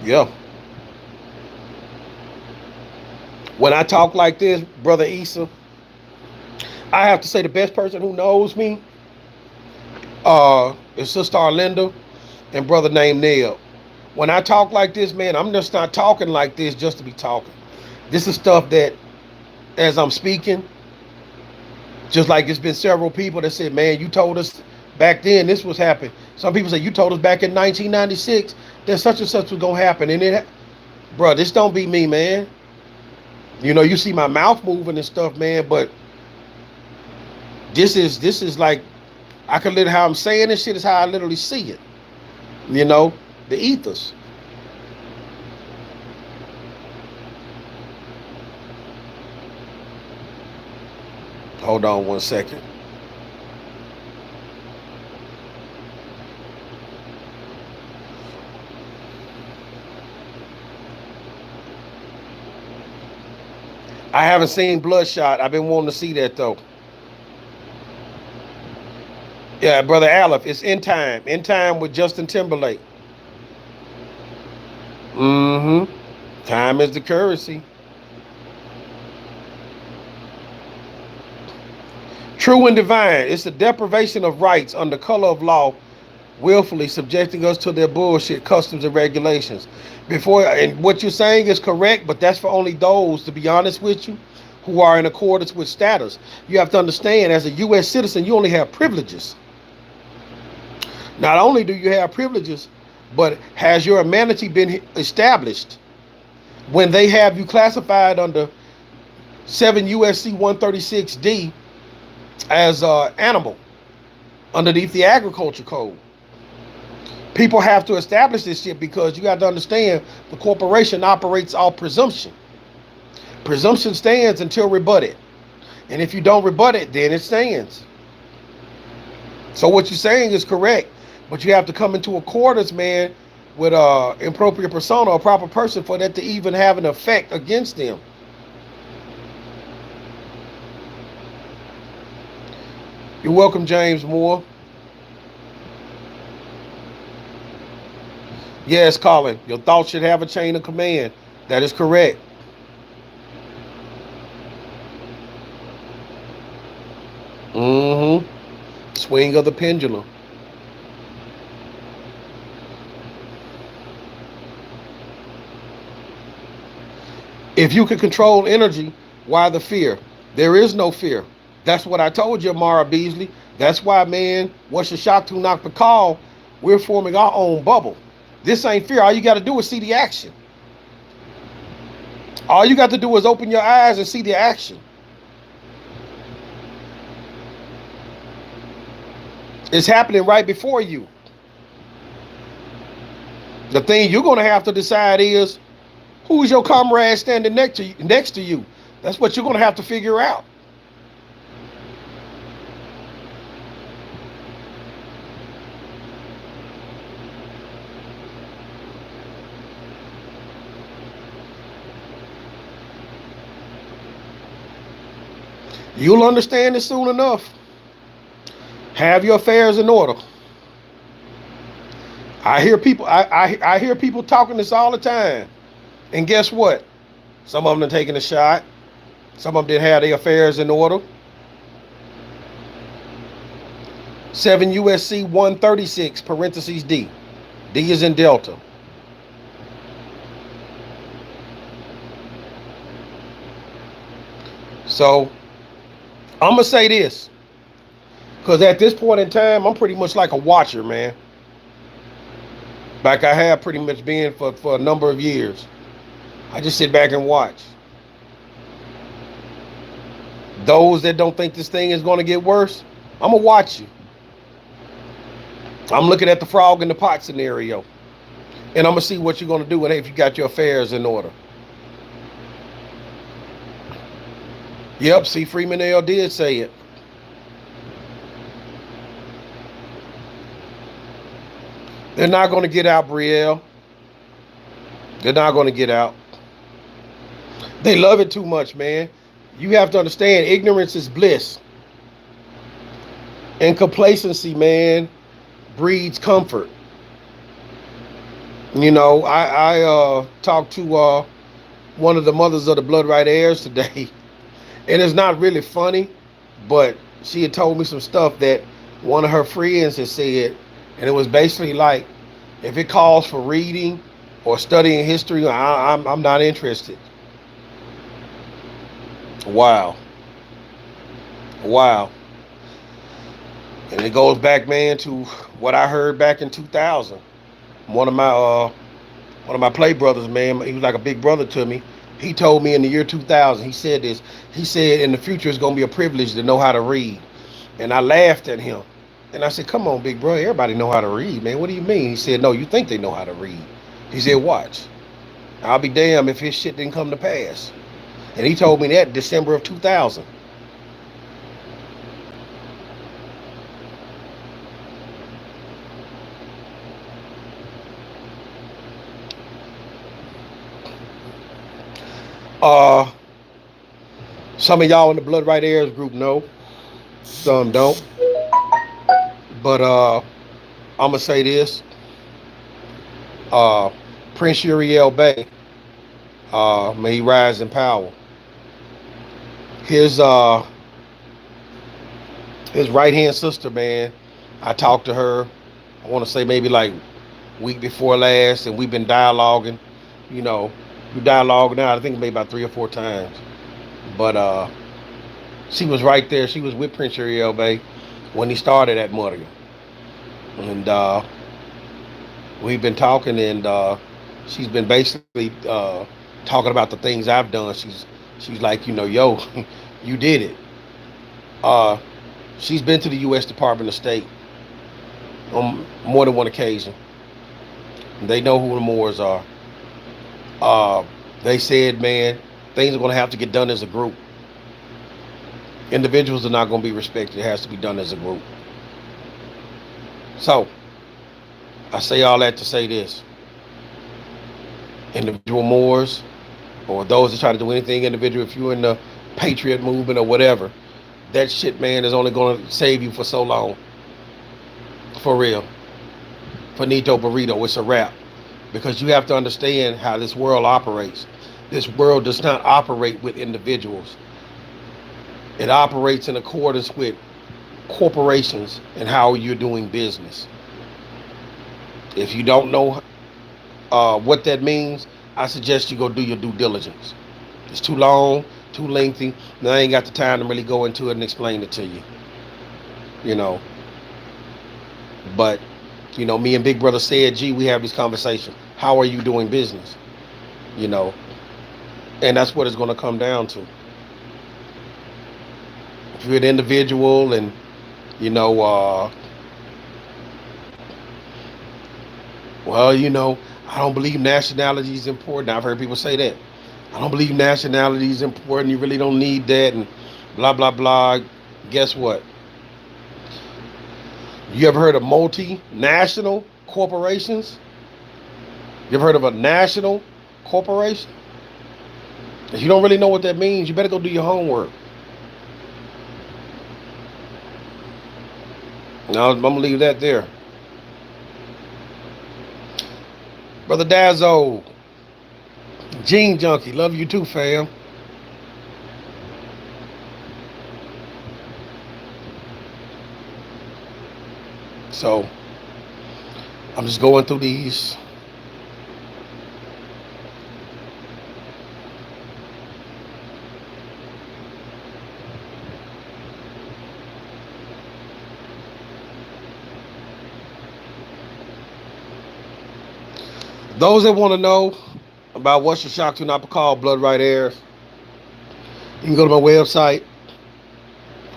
Speaker 1: Yeah. When I talk like this, Brother Issa, I have to say the best person who knows me is Sister Arlinda and brother named Neb. When I talk like this, man, I'm just not talking like this just to be talking. This is stuff that, as I'm speaking, just like it's been several people that said, man, you told us back then this was happening. Some people say, you told us back in 1996 that such and such was going to happen. And bro, this don't be me, man. You see my mouth moving and stuff, man, but this is like, I can literally, how I'm saying this shit is how I literally see it. The ethos. Hold on one second. I haven't seen Bloodshot. I've been wanting to see that though. Yeah, Brother Aleph, it's In Time. In Time with Justin Timberlake. Mm-hmm. Time is the currency. True and divine. It's the deprivation of rights under color of law, willfully subjecting us to their bullshit customs and regulations. And what you're saying is correct, but that's for only those, to be honest with you, who are in accordance with status. You have to understand, as a U.S. citizen, you only have privileges. Not only do you have privileges, but has your humanity been established when they have you classified under 7 USC 136D as an animal underneath the agriculture code? People have to establish this shit because you got to understand the corporation operates off presumption. Presumption stands until rebutted. And if you don't rebut it, then it stands. So what you're saying is correct, but you have to come into accordance, man, with appropriate persona, a proper person, for that to even have an effect against them. You're welcome, James Moore. Yes, Colin, your thoughts should have a chain of command. That is correct. Mm-hmm. Swing of the pendulum. If you can control energy, why the fear? There is no fear. That's what I told you, Mara Beasley. That's why, man, what's the shock to knock the call? We're forming our own bubble. This ain't fear. All you got to do is see the action. All you got to do is open your eyes and see the action. It's happening right before you. The thing you're going to have to decide is, who's your comrade standing next to you? That's what you're going to have to figure out. You'll understand it soon enough. Have your affairs in order. I hear people talking this all the time. And guess what? Some of them are taking a shot. Some of them didn't have their affairs in order. 7 USC 136 parentheses D. D is in Delta. So I'm gonna say this, because at this point in time, I'm pretty much like a watcher, man. Like I have pretty much been for a number of years. I just sit back and watch. Those that don't think this thing is gonna get worse, I'm gonna watch you. I'm looking at the frog in the pot scenario, and I'm gonna see what you're gonna do and if you got your affairs in order. Yep, see, Freeman L did say it. They're not gonna get out, Brielle. They're not gonna get out. They love it too much, man. You have to understand, ignorance is bliss, and complacency, man, breeds comfort. You know, I talked to one of the mothers of the Blood Right Heirs today, and it's not really funny, but she had told me some stuff that one of her friends had said, and it was basically like, if it calls for reading or studying history, I'm not interested. Wow, wow, and it goes back, man, to what I heard back in 2000. One of my one of my play brothers, man, he was like a big brother to me. He told me in the year 2000, he said this. He said, in the future, it's going to be a privilege to know how to read. And I laughed at him. And I said, come on, big bro. Everybody know how to read, man. What do you mean? He said, no, you think they know how to read. He said, watch. I'll be damned if his shit didn't come to pass. And he told me that in December of 2000. Uh, some of y'all in the Blood Right Heirs group know. Some don't. But I'm going to say this. Uh, Prince Uriel Bay, may he rise in power. His uh his right hand sister, man, I talked to her, I want to say maybe like week before last, and we've been dialoguing. You know, we dialogue now, I think maybe about 3 or 4 times. But she was right there. She was with Prince Uriel Bay when he started at Muddy. And we've been talking, and she's been basically talking about the things I've done. She's like, yo, you did it. Uh, she's been to the U.S. Department of State on more than one occasion. They know who the Moors are. Uh, they said, man, things are going to have to get done as a group. Individuals are not going to be respected. It has to be done as a group. So, I say all that to say this. Individual Moors, or those that try to do anything individual, if you're in the Patriot movement or whatever, that shit, man, is only going to save you for so long. For real. Finito burrito, it's a wrap. Because you have to understand how this world operates. This world does not operate with individuals. It operates in accordance with corporations and how you're doing business. If you don't know what that means, I suggest you go do your due diligence. It's too long, too lengthy, and I ain't got the time to really go into it and explain it to you. You know. But, me and Big Brother said, gee, we have this conversation. How are you doing business? You know. And that's what it's going to come down to. If you're an individual and, I don't believe nationality is important. I've heard people say that. I don't believe nationality is important. You really don't need that and blah, blah, blah. Guess what? You ever heard of multinational corporations? You ever heard of a national corporation? If you don't really know what that means, you better go do your homework. Now, I'm going to leave that there. Brother Dazzo, Gene Junkie, love you too, fam. So, I'm just going through these. Those that want to know about what's your shock to not call blood right airs, you can go to my website,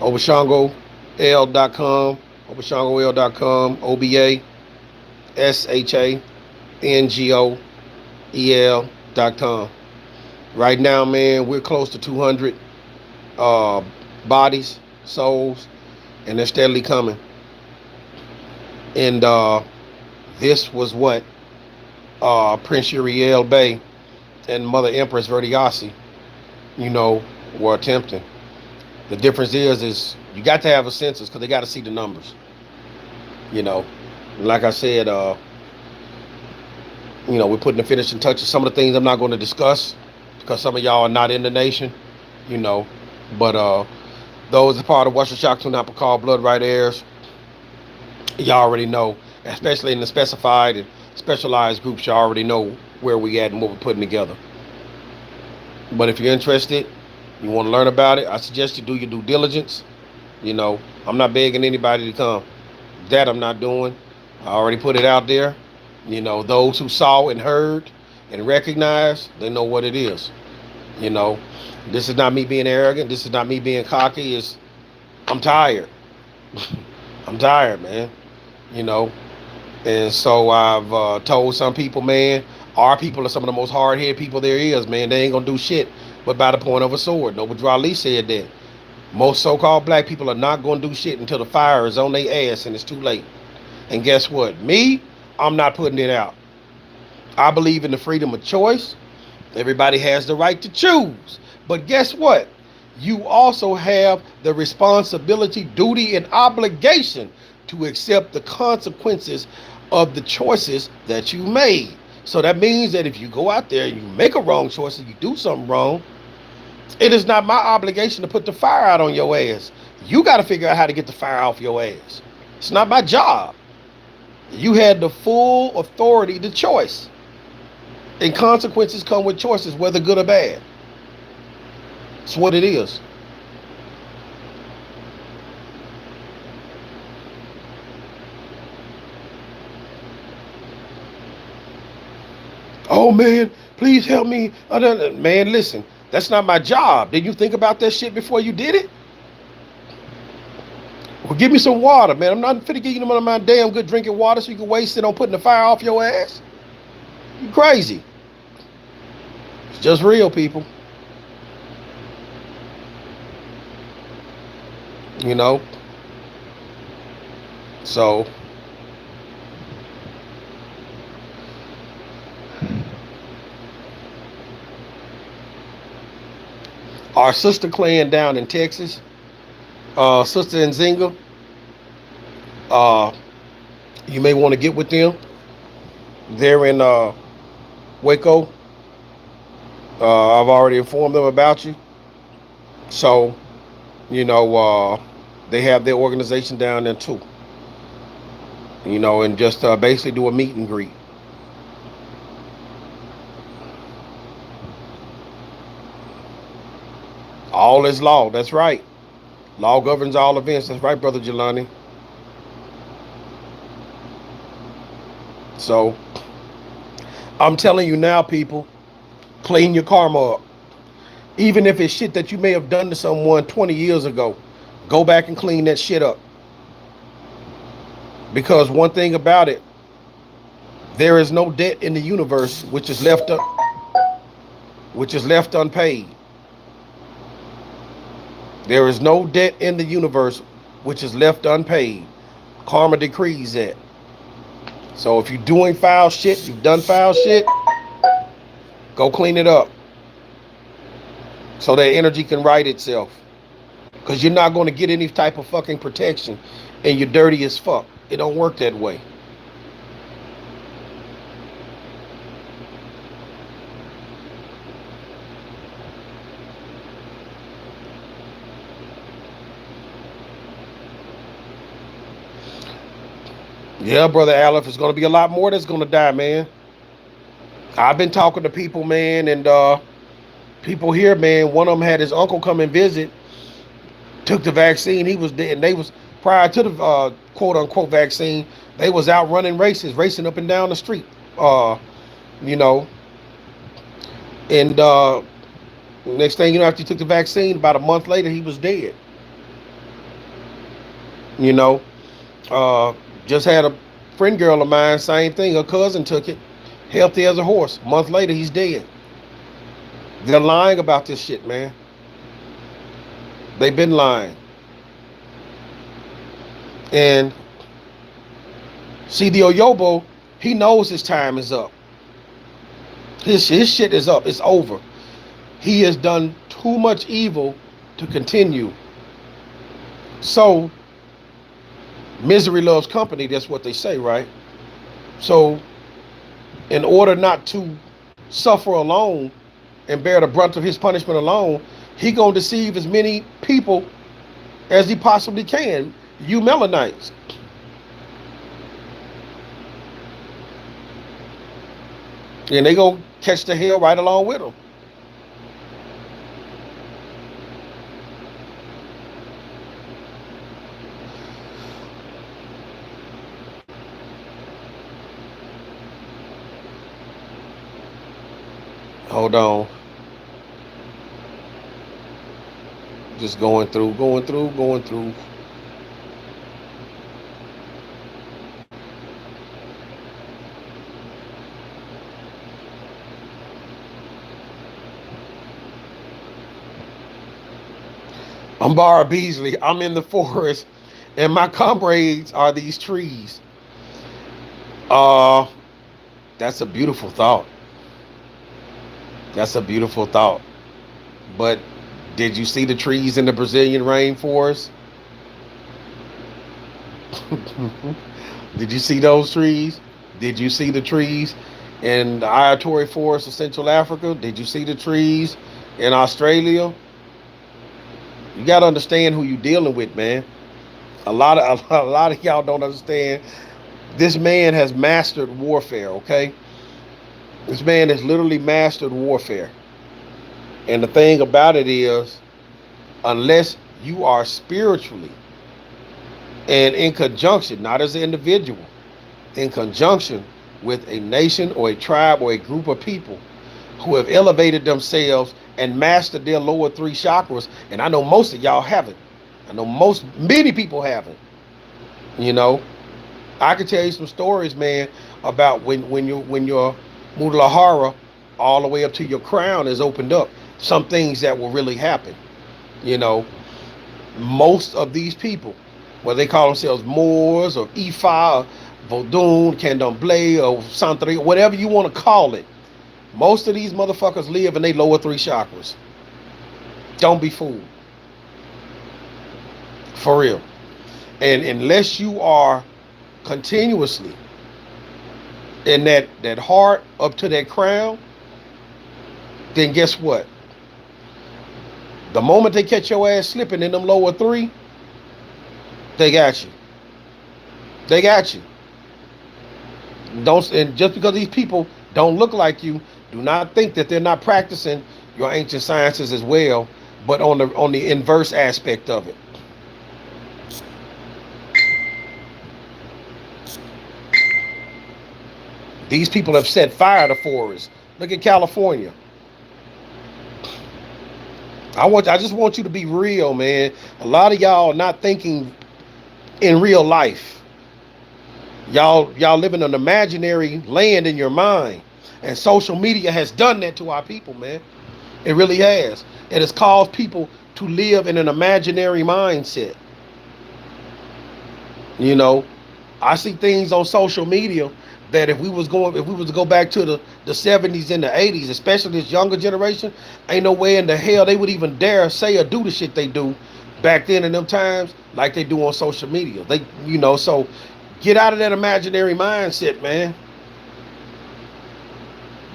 Speaker 1: ObaShango-El.com, ObaShango-El.com, ObaShangoEL.com. Right now, man, we're close to 200 uh, bodies, souls, and they're steadily coming. And this was what Prince Uriel Bey and Mother Empress Verdiasi, were attempting. The difference is you got to have a census because they got to see the numbers. Like I said, we're putting the finishing touches. Some of the things I'm not going to discuss because some of y'all are not in the nation, you know. But those are part of Western Shock Tune Apple Call Blood Right Heirs. Y'all already know, especially in the specified and specialized groups, y'all already know where we at and what we're putting together. But if you're interested, you want to learn about it, I suggest you do your due diligence. I'm not begging anybody to come. That I'm not doing. I already put it out there. Those who saw and heard and recognized, they know what it is. This is not me being arrogant. This is not me being cocky. I'm tired. I'm tired, man. And so I've told some people, man, our people are some of the most hard-headed people there is, man. They ain't gonna do shit but by the point of a sword. Noble Drew Ali said that. Most so-called black people are not gonna do shit until the fire is on their ass and it's too late. And guess what? Me, I'm not putting it out. I believe in the freedom of choice. Everybody has the right to choose. But guess what? You also have the responsibility, duty, and obligation to accept the consequences of the choices that you made. So that means that if you go out there and you make a wrong choice and you do something wrong, it is not my obligation to put the fire out on your ass. You got to figure out how to get the fire off your ass. It's not my job. You had the full authority to choice. And consequences come with choices, whether good or bad. It's what it is. Oh, man, please help me. Man, listen, that's not my job. Did you think about that shit before you did it? Well, give me some water, man. I'm not finna give you none of my damn good drinking water so you can waste it on putting the fire off your ass. You crazy. It's just real, people. So our sister clan down in Texas, Sister Nzinga, you may want to get with them. They're in Waco. I've already informed them about you. So, they have their organization down there too. And just basically do a meet and greet. All is law. That's right. Law governs all events. That's right, Brother Jelani. So, I'm telling you now, people, clean your karma up. Even if it's shit that you may have done to someone 20 years ago, go back and clean that shit up. Because one thing about it, there is no debt in the universe which is left unpaid. There is no debt in the universe which is left unpaid. Karma decrees that. So if you're doing foul shit, you've done foul shit, go clean it up. So that energy can right itself. Because you're not going to get any type of fucking protection and you're dirty as fuck. It don't work that way. Yeah, Brother Aleph, it's going to be a lot more that's going to die, man. I've been talking to people, man, and people here, man. One of them had his uncle come and visit, took the vaccine. He was dead, and they was, prior to the quote-unquote vaccine, they was out running races, racing up and down the street, you know. And next thing you know, after he took the vaccine, about a month later, he was dead. You know, uh, just had a friend girl of mine, same thing. Her cousin took it, healthy as a horse. A month later, he's dead. They're lying about this shit, man. They've been lying. And see, the Oyobo, he knows his time is up. His shit is up. It's over. He has done too much evil to continue. So, misery loves company. That's what they say, right? So, in order not to suffer alone and bear the brunt of his punishment alone, he gonna deceive as many people as he possibly can. You Melanites. And they gonna catch the hell right along with him. Hold on. Just going through. I'm Barra Beasley. I'm in the forest, and my comrades are these trees. Uh, that's a beautiful thought. That's a beautiful thought. But did you see the trees in the Brazilian rainforest? Did you see those trees? Did you see the trees in the Ayatori Forest of Central Africa? Did you see the trees in Australia? You got to understand who you're dealing with, man. A lot of y'all don't understand. This man has mastered warfare, okay? This man has literally mastered warfare. And the thing about it is, unless you are spiritually and in conjunction, not as an individual, in conjunction with a nation or a tribe or a group of people who have elevated themselves and mastered their lower three chakras, and I know most of y'all haven't. I know many people haven't. You know, I could tell you some stories, man, about when your Mudalahara all the way up to your crown is opened up. Some things that will really happen. You know, most of these people, whether they call themselves Moors or Ifa or Vodun, Candomblé or Santeria, whatever you want to call it, most of these motherfuckers live in their lower three chakras. Don't be fooled. For real. And unless you are continuously in that heart up to that crown, then guess what? The moment they catch your ass slipping in them lower three, they got you. They got you. Don't, and just because these people don't look like you, do not think that they're not practicing your ancient sciences as well, but on the inverse aspect of it. These people have set fire to forests. Look at California. I just want you to be real, man. A lot of y'all are not thinking in real life. Y'all live in an imaginary land in your mind. And social media has done that to our people, man. It really has. It has caused people to live in an imaginary mindset. You know, I see things on social media that if we was to go back to the 70s and the 80s, especially this younger generation, ain't no way in the hell they would even dare say or do the shit they do back then in them times like they do on social media. So get out of that imaginary mindset, man.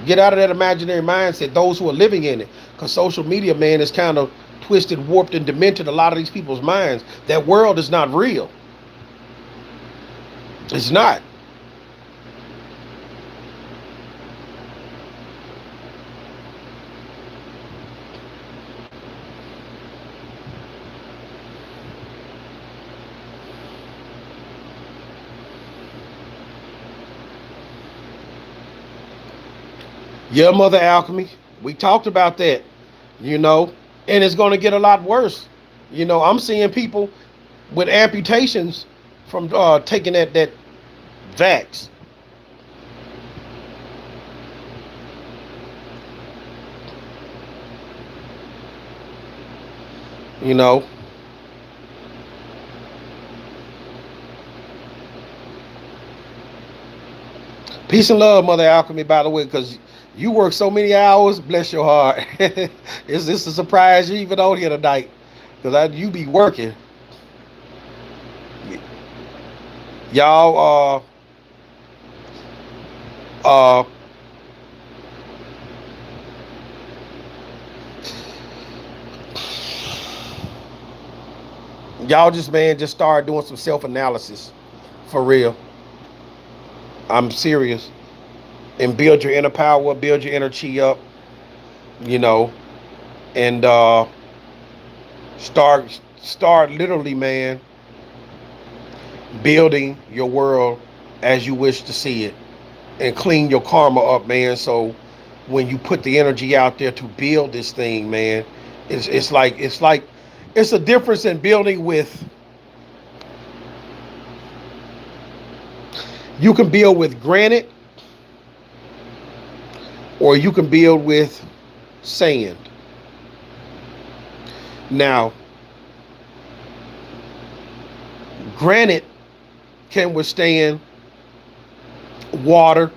Speaker 1: Get out of that imaginary mindset, those who are living in it. Because social media, man, is kind of twisted, warped, and demented a lot of these people's minds. That world is not real. It's not. Yeah, Mother Alchemy. We talked about that, you know, and it's going to get a lot worse. I'm seeing people with amputations from taking that vax. You know, peace and love, Mother Alchemy. By the way, because you work so many hours, bless your heart. Is this a surprise you even on here tonight? Because you be working, y'all. Uh, y'all just start doing some self analysis, for real. I'm serious. And build your inner power, build your inner chi up, you know, and start literally, man, building your world as you wish to see it, and clean your karma up, man. So when you put the energy out there to build this thing, man, it's like it's a difference in building with. You can build with granite, or you can build with sand. Now, granite can withstand water,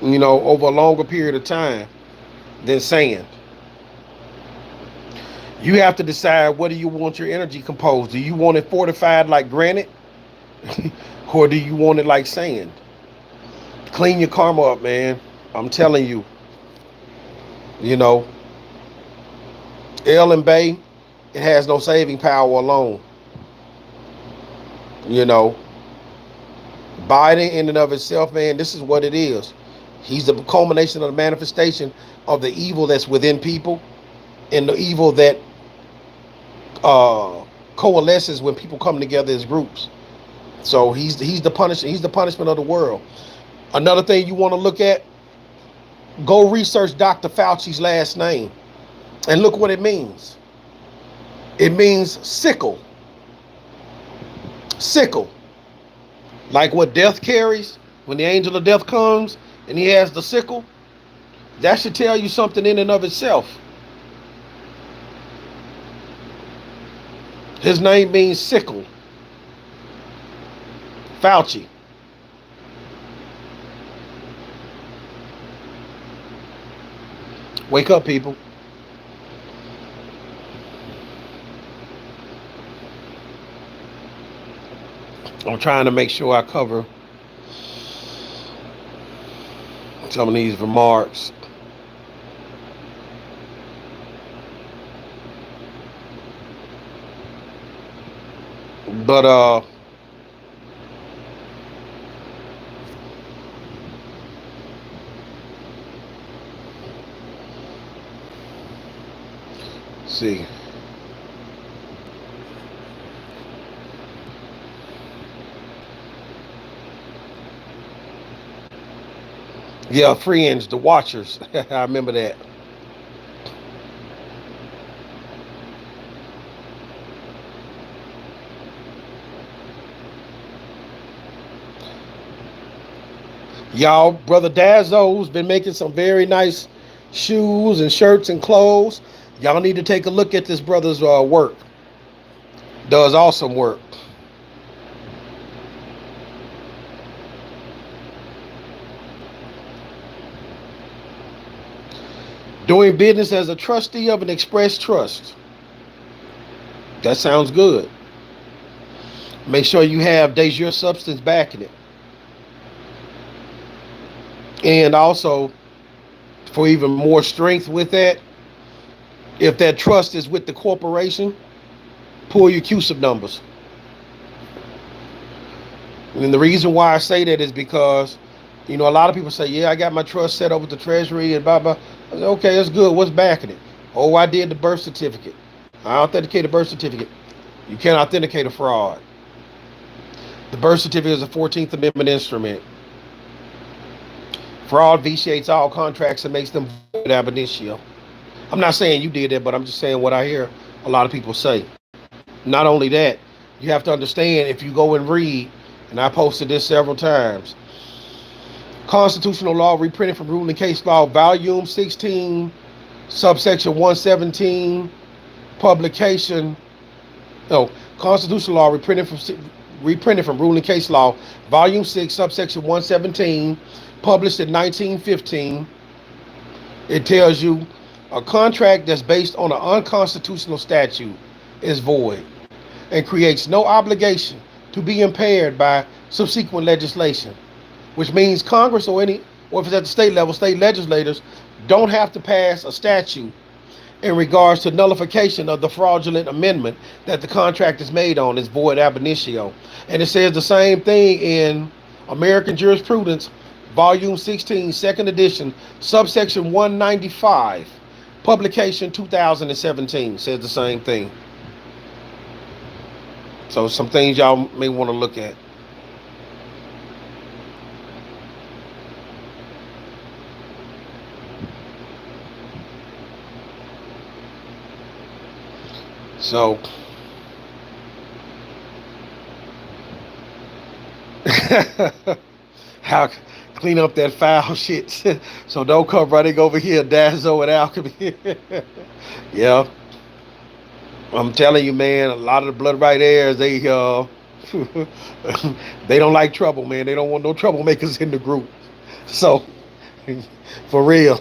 Speaker 1: over a longer period of time than sand. You have to decide, what do you want your energy composed? Do you want it fortified like granite, or do you want it like sand? Clean your karma up, man. I'm telling you, you know, El and Bay, it has no saving power alone. You know, Biden in and of itself, man, this is what it is. He's the culmination of the manifestation of the evil that's within people, and the evil that uh, coalesces when people come together as groups. So he's the punishment of the world. Another thing you want to look at, go research Dr. Fauci's last name and look what it means. It means sickle. Sickle. Like what death carries when the angel of death comes and he has the sickle. That should tell you something in and of itself. His name means sickle. Fauci. Wake up, people. I'm trying to make sure I cover some of these remarks. But see. Yeah, Friends, the Watchers. I remember that. Y'all, Brother Dazzo's been making some very nice shoes and shirts and clothes. Y'all need to take a look at this brother's work. Does awesome work. Doing business as a trustee of an express trust. That sounds good. Make sure you have De Jure substance backing it. And also, for even more strength with that, if that trust is with the corporation, pull your CUSIP numbers. And the reason why I say that is because, a lot of people say, yeah, I got my trust set up with the Treasury and blah, blah. I say, okay, that's good. What's backing it? Oh, I did the birth certificate. I authenticated the birth certificate. You can't authenticate a fraud. The birth certificate is a 14th Amendment instrument. Fraud vitiates all contracts and makes them void ab initio. I'm not saying you did that, but I'm just saying what I hear a lot of people say. Not only that, you have to understand if you go and read, and I posted this several times, Constitutional Law reprinted from Ruling Case Law, Volume 16, subsection 117, publication, no, Constitutional Law reprinted from Ruling Case Law, Volume 6, subsection 117, published in 1915. It tells you a contract that's based on an unconstitutional statute is void and creates no obligation to be impaired by subsequent legislation, which means Congress or if it's at the state level, state legislators don't have to pass a statute in regards to nullification of the fraudulent amendment that the contract is made on. Is void ab initio. And it says the same thing in American Jurisprudence, Volume 16, Second Edition, subsection 195, publication 2017, says the same thing. So some things y'all may want to look at. So how clean up that foul shit. So don't come running over here, Dazo and Alchemy. Yeah. I'm telling you, man, a lot of the blood right heirs, they they don't like trouble, man. They don't want no troublemakers in the group. So for real.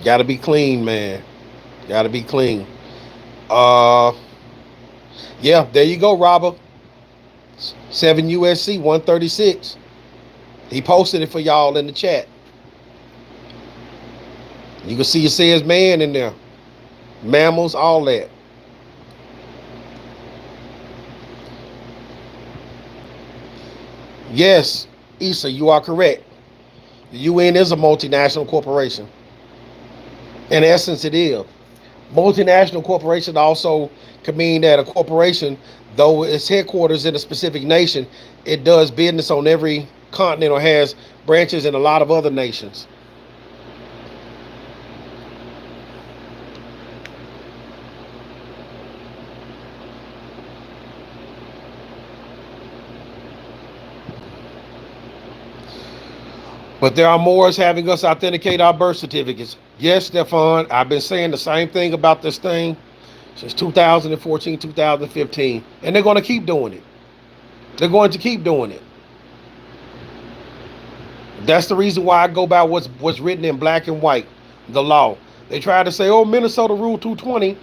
Speaker 1: Gotta be clean, man. Gotta be clean. Yeah, there you go, Robert. 7 USC 136. He posted it for y'all in the chat. You can see it says man in there. Mammals, all that. Yes, Issa, you are correct. The UN is a multinational corporation. In essence, it is. Multinational corporation also could mean that a corporation, though its headquarters in a specific nation, it does business on every continent or has branches in a lot of other nations. But there are Moors having us authenticate our birth certificates. Yes, Stefan, I've been saying the same thing about this thing since 2014, 2015. And they're going to keep doing it. They're going to keep doing it. That's the reason why I go by what's written in black and white, the law. They try to say, oh, Minnesota Rule 220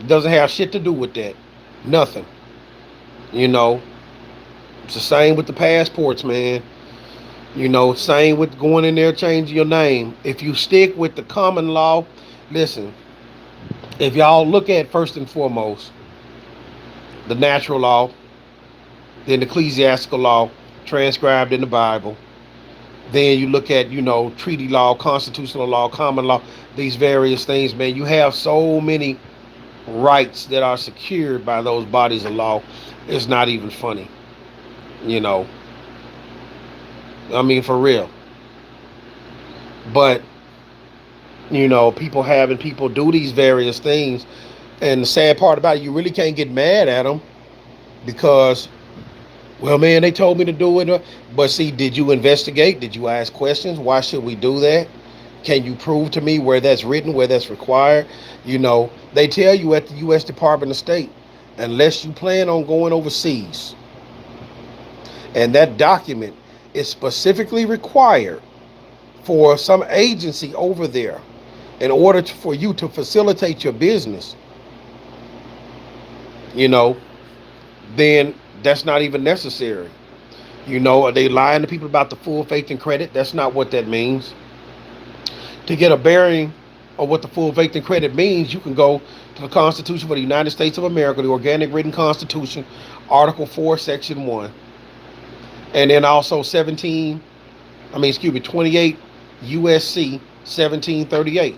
Speaker 1: doesn't have shit to do with that. Nothing. You know, it's the same with the passports, man. You know, same with going in there, changing your name. If you stick with the common law, listen, if y'all look at first and foremost, the natural law, then the ecclesiastical law transcribed in the Bible, then you look at, treaty law, constitutional law, common law, these various things, man, you have so many rights that are secured by those bodies of law. It's not even funny, I mean, for real. But, people do these various things. And the sad part about it, you really can't get mad at them because, well, man, they told me to do it. But see, did you investigate? Did you ask questions? Why should we do that? Can you prove to me where that's written, where that's required? They tell you at the U.S. Department of State, unless you plan on going overseas, and that document is specifically required for some agency over there in order for you to facilitate your business, then that's not even necessary. Are they lying to people about the full faith and credit? That's not what that means. To get a bearing of what the full faith and credit means, you can go to the Constitution for the United States of America, the Organic Written Constitution, Article 4, Section 1. And then also 28 USC 1738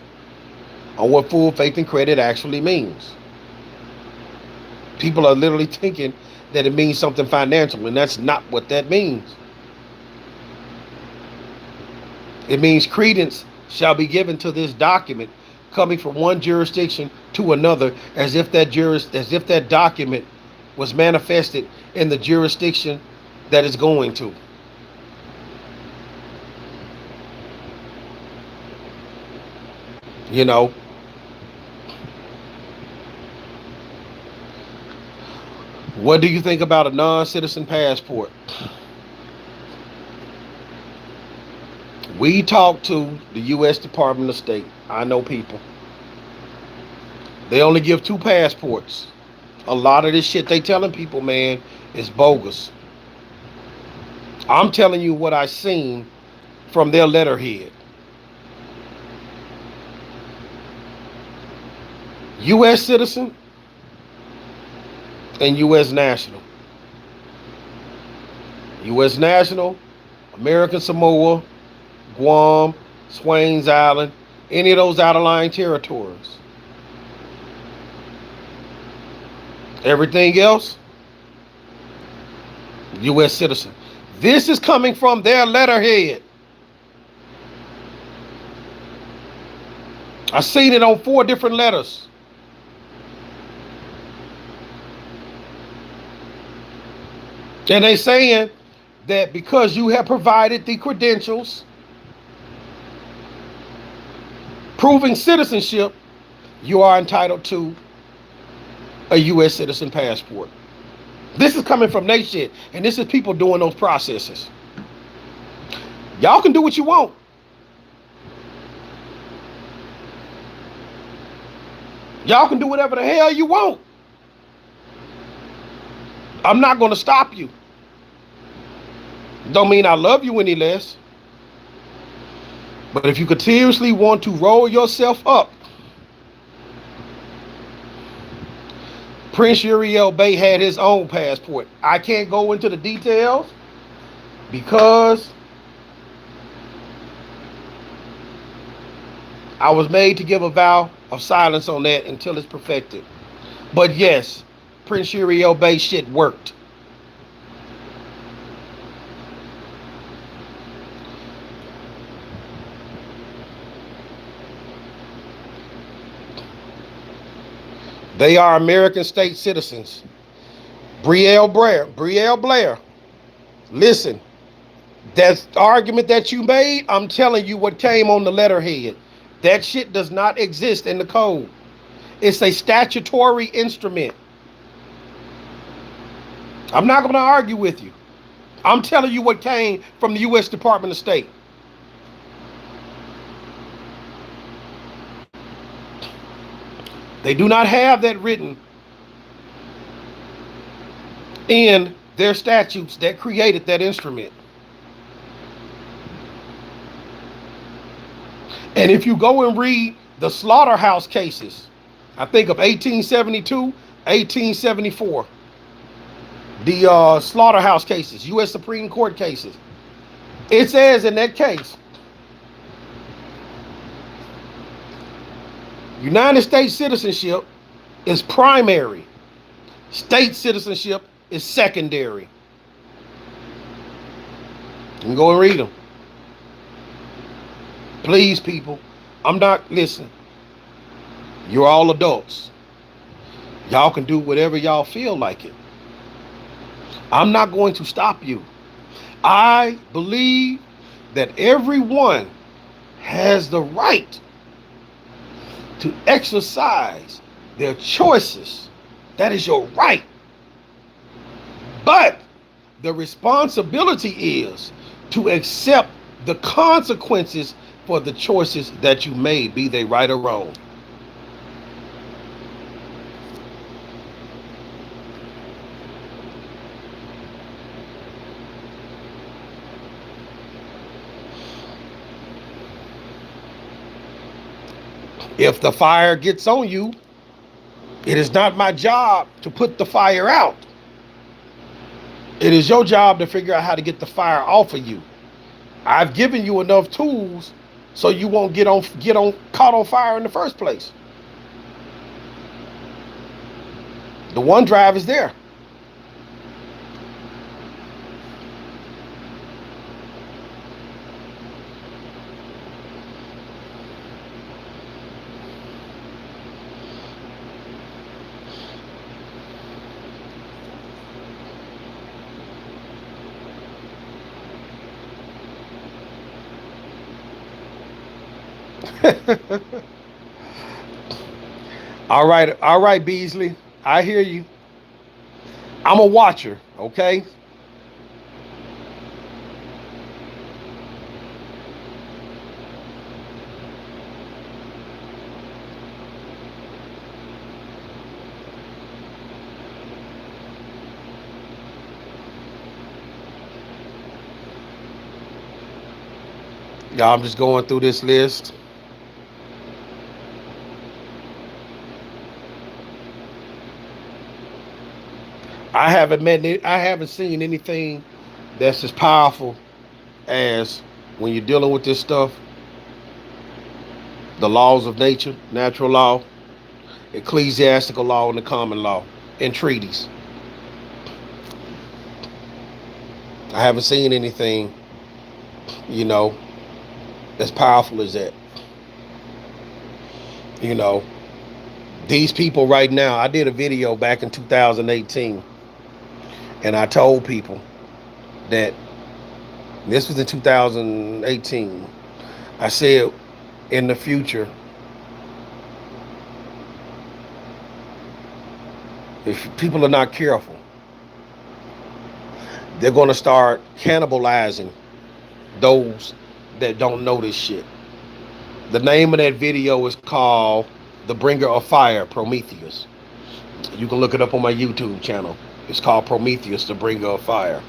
Speaker 1: on what full faith and credit actually means. People are literally thinking that it means something financial, and that's not what that means. It means credence shall be given to this document coming from one jurisdiction to another, as if that document was manifested in the jurisdiction that it's going to. You know, what do you think about a non-citizen passport? We talked to the U.S. Department of State. I know people. They only give 2 passports. A lot of this shit they telling people, man, is bogus. I'm telling you what I seen from their letterhead. U.S. citizen and U.S. national. U.S. national, American Samoa, Guam, Swains Island, any of those out-of-line territories. Everything else, U.S. citizen. This is coming from their letterhead. I seen it on 4 different letters. And they saying that because you have provided the credentials proving citizenship, you are entitled to a U.S. citizen passport. This is coming from their shit, and this is people doing those processes. Y'all can do what you want. Y'all can do whatever the hell you want. I'm not going to stop you. Don't mean I love you any less. But if you continuously want to roll yourself up, Prince Uriel Bey had his own passport. I can't go into the details because I was made to give a vow of silence on that until it's perfected. But yes, Prince Uriel Bey shit worked. They are American state citizens. Brielle Blair. Listen, that argument that you made, I'm telling you what came on the letterhead. That shit does not exist in the code. It's a statutory instrument. I'm not going to argue with you. I'm telling you what came from the U.S. Department of State. They do not have that written in their statutes that created that instrument. And if you go and read the slaughterhouse cases, I think of 1872, 1874, the slaughterhouse cases, U.S. Supreme Court cases, it says in that case, United States citizenship is primary. State citizenship is secondary. You can go and read them. Please, people. Listen. You're all adults. Y'all can do whatever y'all feel like it. I'm not going to stop you. I believe that everyone has the right to exercise their choices. That is your right. But the responsibility is to accept the consequences for the choices that you made, be they right or wrong. If the fire gets on you, it is not my job to put the fire out. It is your job to figure out how to get the fire off of you. I've given you enough tools so you won't get caught on fire in the first place. The OneDrive is there. All right, Beasley. I hear you. I'm a watcher, okay? Yeah, I'm just going through this list. I haven't seen anything that's as powerful as when you're dealing with this stuff, the laws of nature, natural law, ecclesiastical law, and the common law, and treaties. I haven't seen anything, you know, as powerful as that. You know, these people right now, I did a video back in 2018, and I told people that this was in 2018. I said in the future, if people are not careful, they're going to start cannibalizing those that don't know this shit. The name of that video is called The Bringer of Fire, Prometheus. You can look it up on my YouTube channel. It's called Prometheus, The Bringer of Fire.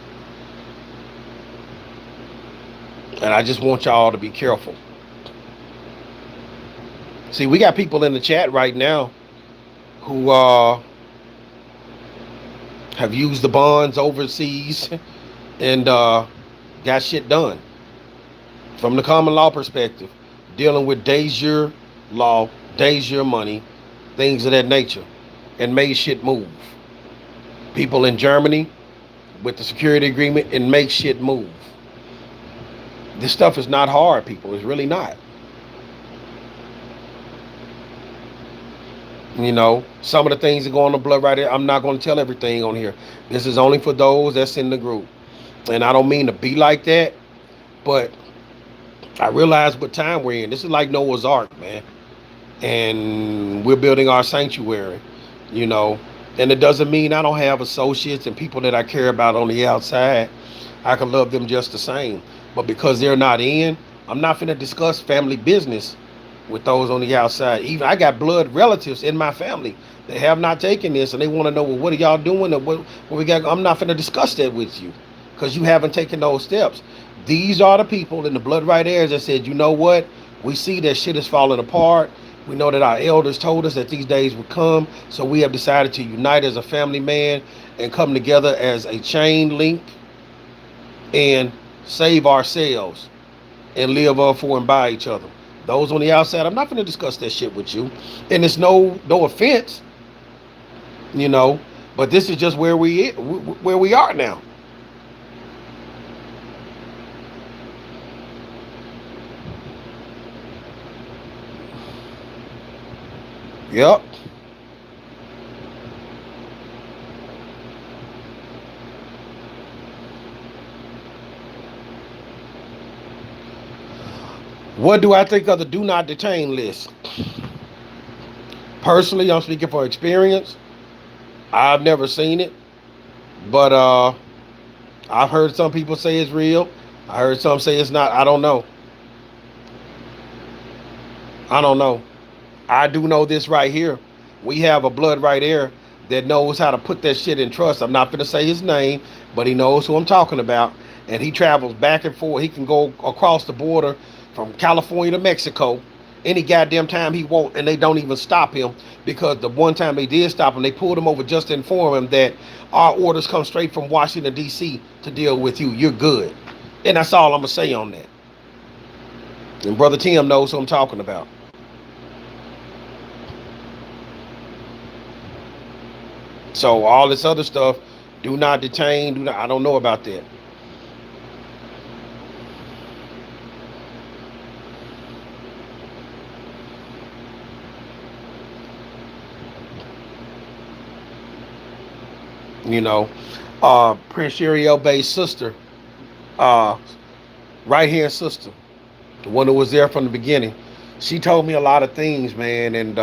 Speaker 1: And I just want y'all to be careful. See, we got people in the chat right now who have used the bonds overseas and got shit done from the common law perspective, dealing with de jure law, de jure money, things of that nature, and made shit move. People in Germany with the security agreement and make shit move. This stuff is not hard, people. It's really not. You know, some of the things that go on the blood right here, I'm not going to tell everything on here. This is only for those that's in the group. And I don't mean to be like that, but I realize what time we're in. This is like Noah's Ark, man. And we're building our sanctuary, you know. And it doesn't mean I don't have associates and people that I care about on the outside. I can love them just the same. But because they're not in, I'm not finna discuss family business with those on the outside. Even I got blood relatives in my family that have not taken this, and they want to know, well, what are y'all doing? Or what we got? I'm not finna discuss that with you because you haven't taken those steps. These are the people in the blood right heirs that said, you know what? We see that shit is falling apart. We know that our elders told us that these days would come, so we have decided to unite as a family man and come together as a chain link and save ourselves and live up for and by each other. Those on the outside, I'm not going to discuss that shit with you, and it's no offense, you know, but this is just where we are now. Yep. What do I think of the do not detain list? Personally, I'm speaking for experience. I've never seen it, but I've heard some people say it's real. I heard some say it's not. I don't know. I don't know. I do know this right here. We have a blood right here that knows how to put that shit in trust. I'm not going to say his name, but he knows who I'm talking about. And he travels back and forth. He can go across the border from California to Mexico any goddamn time he want, and they don't even stop him, because the one time they did stop him, they pulled him over just to inform him that our orders come straight from Washington, D.C. to deal with you. You're good. And that's all I'm going to say on that. And Brother Tim knows who I'm talking about. So all this other stuff, do not detain, I don't know about that. You know, Prince Sheriel Bay's sister, uh, right here sister, the one who was there from the beginning. She told me a lot of things, man, and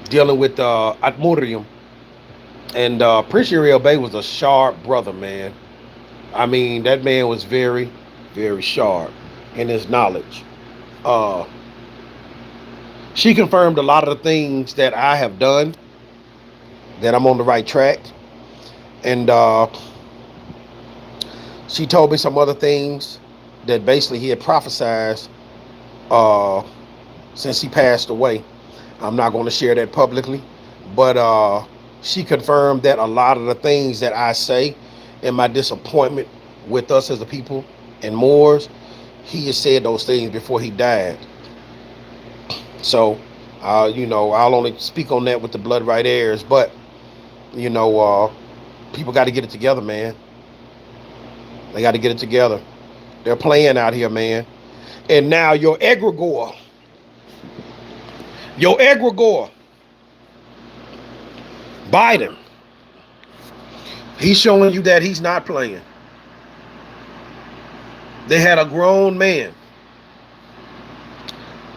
Speaker 1: dealing with Admurium. And Prince Uriel Bay was a sharp brother, man. I mean, that man was very, very sharp in his knowledge. Uh, she confirmed a lot of the things that I have done, that I'm on the right track. And she told me some other things that basically he had prophesied uh, since he passed away. I'm not going to share that publicly, but she confirmed that a lot of the things that I say in my disappointment with us as a people and Moors, he had said those things before he died. So, I'll only speak on that with the blood right heirs, but you know, people got to get it together, man. They got to get it together. They're playing out here, man. And now your egregore, Biden, he's showing you that he's not playing. They had a grown man,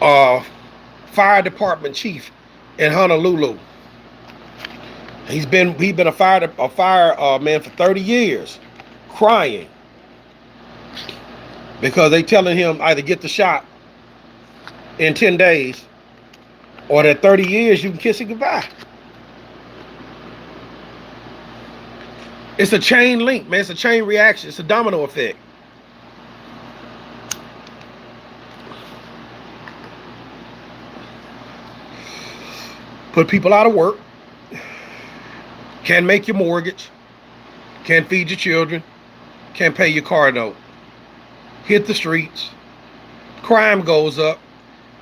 Speaker 1: uh, fire department chief in Honolulu. He been a fire man for 30 years, crying because they telling him either get the shot in 10 days or that 30 years you can kiss it goodbye. It's a chain link, man. It's a chain reaction. It's a domino effect. Put people out of work. Can't make your mortgage. Can't feed your children. Can't pay your car note. Hit the streets. Crime goes up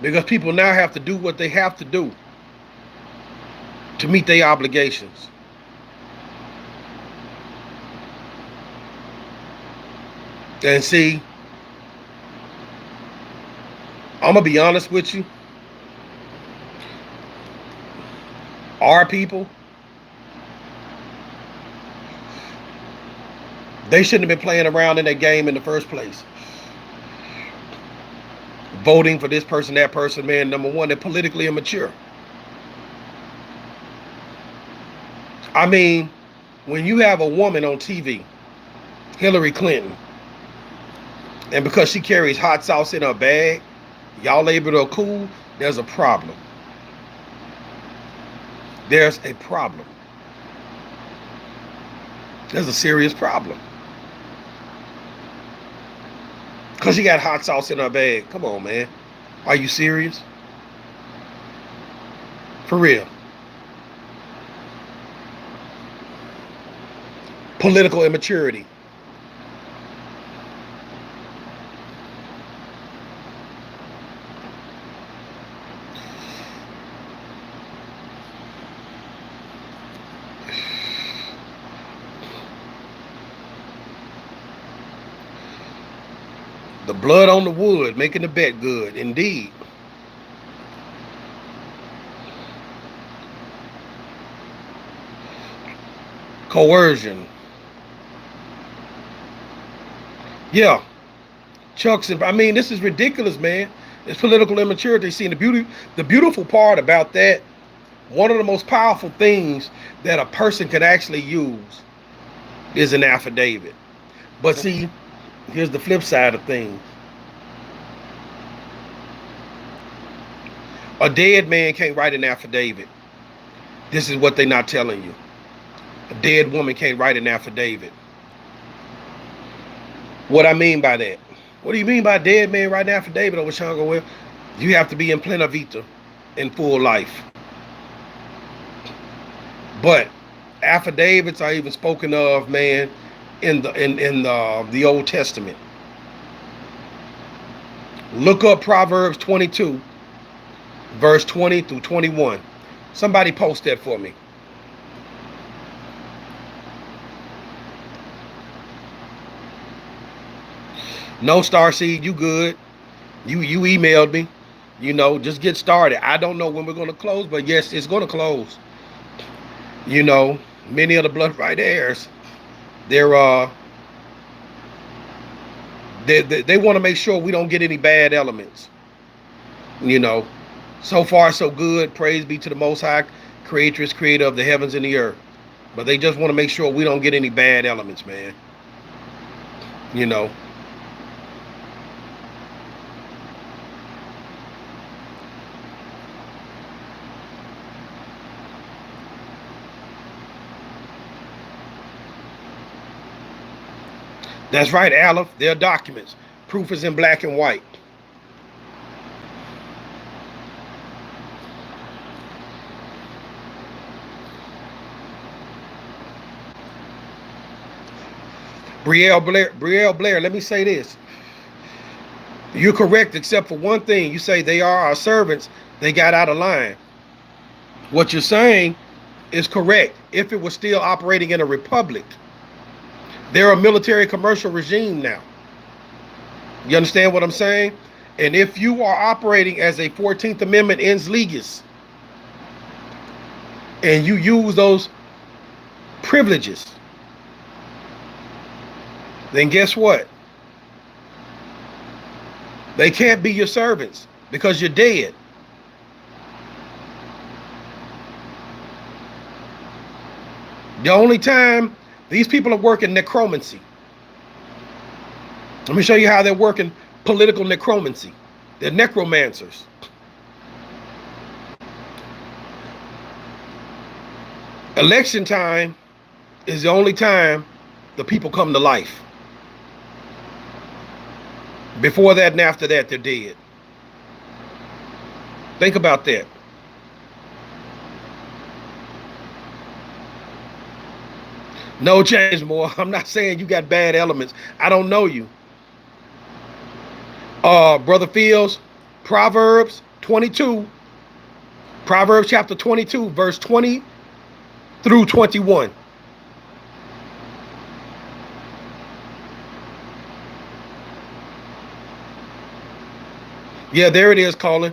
Speaker 1: because people now have to do what they have to do to meet their obligations. And see, I'm going to be honest with you. Our people, they shouldn't have been playing around in that game in the first place. Voting for this person, that person, man. Number one, they're politically immature. I mean, when you have a woman on TV, Hillary Clinton, and because she carries hot sauce in her bag, y'all label her cool, there's a problem. There's a problem. There's a serious problem. Because she got hot sauce in her bag. Come on, man. Are you serious? For real. Political immaturity. The blood on the wood, making the bet good, indeed. Coercion. Yeah. Chucks and I mean, this is ridiculous, man. It's political immaturity. See, the beautiful part about that, one of the most powerful things that a person can actually use is an affidavit. But see, here's the flip side of things. A dead man can't write an affidavit. This is what they're not telling you. A dead woman can't write an affidavit. What I mean by that? What do you mean by dead man writing an affidavit, ObaShango-El? You have to be in plena vita, in full life. But affidavits are even spoken of, man, in the Old Testament. Look up Proverbs 22, verse 20 through 21. Somebody post that for me. No, Starseed, you good. You emailed me. Just get started. I don't know when we're going to close, but yes, it's going to close. Many of the blood right heirs, they want to make sure we don't get any bad elements. You know, so far so good. Praise be to the Most High, Creatress, Creator of the heavens and the earth. But they just want to make sure we don't get any bad elements, man. You know. That's right, Aleph. They're documents. Proof is in black and white. Brielle Blair, let me say this. You're correct except for one thing. You say they are our servants. They got out of line. What you're saying is correct if it was still operating in a republic. They're a military commercial regime now. You understand what I'm saying? And if you are operating as a 14th Amendment ens legis and you use those privileges, then guess what? They can't be your servants because you're dead. The only time these people are working necromancy. Let me show you how they're working political necromancy. They're necromancers. Election time is the only time the people come to life. Before that and after that, they're dead. Think about that. No change more. I'm not saying you got bad elements. I don't know you. Brother Fields, Proverbs 22. Proverbs chapter 22, verse 20 through 21. Yeah, there it is, Colin.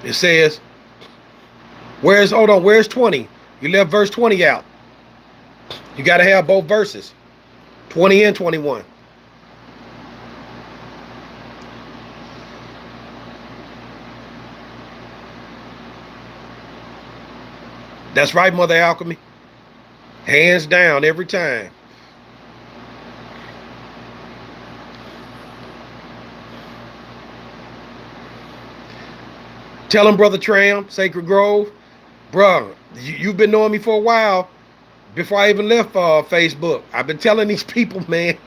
Speaker 1: It says, where's 20? You left verse 20 out. You got to have both verses, 20 and 21. That's right, Mother Alchemy. Hands down every time. Tell him, Brother Tram, Sacred Grove. Bruh, you've been knowing me for a while. Before I even left Facebook, I've been telling these people, man.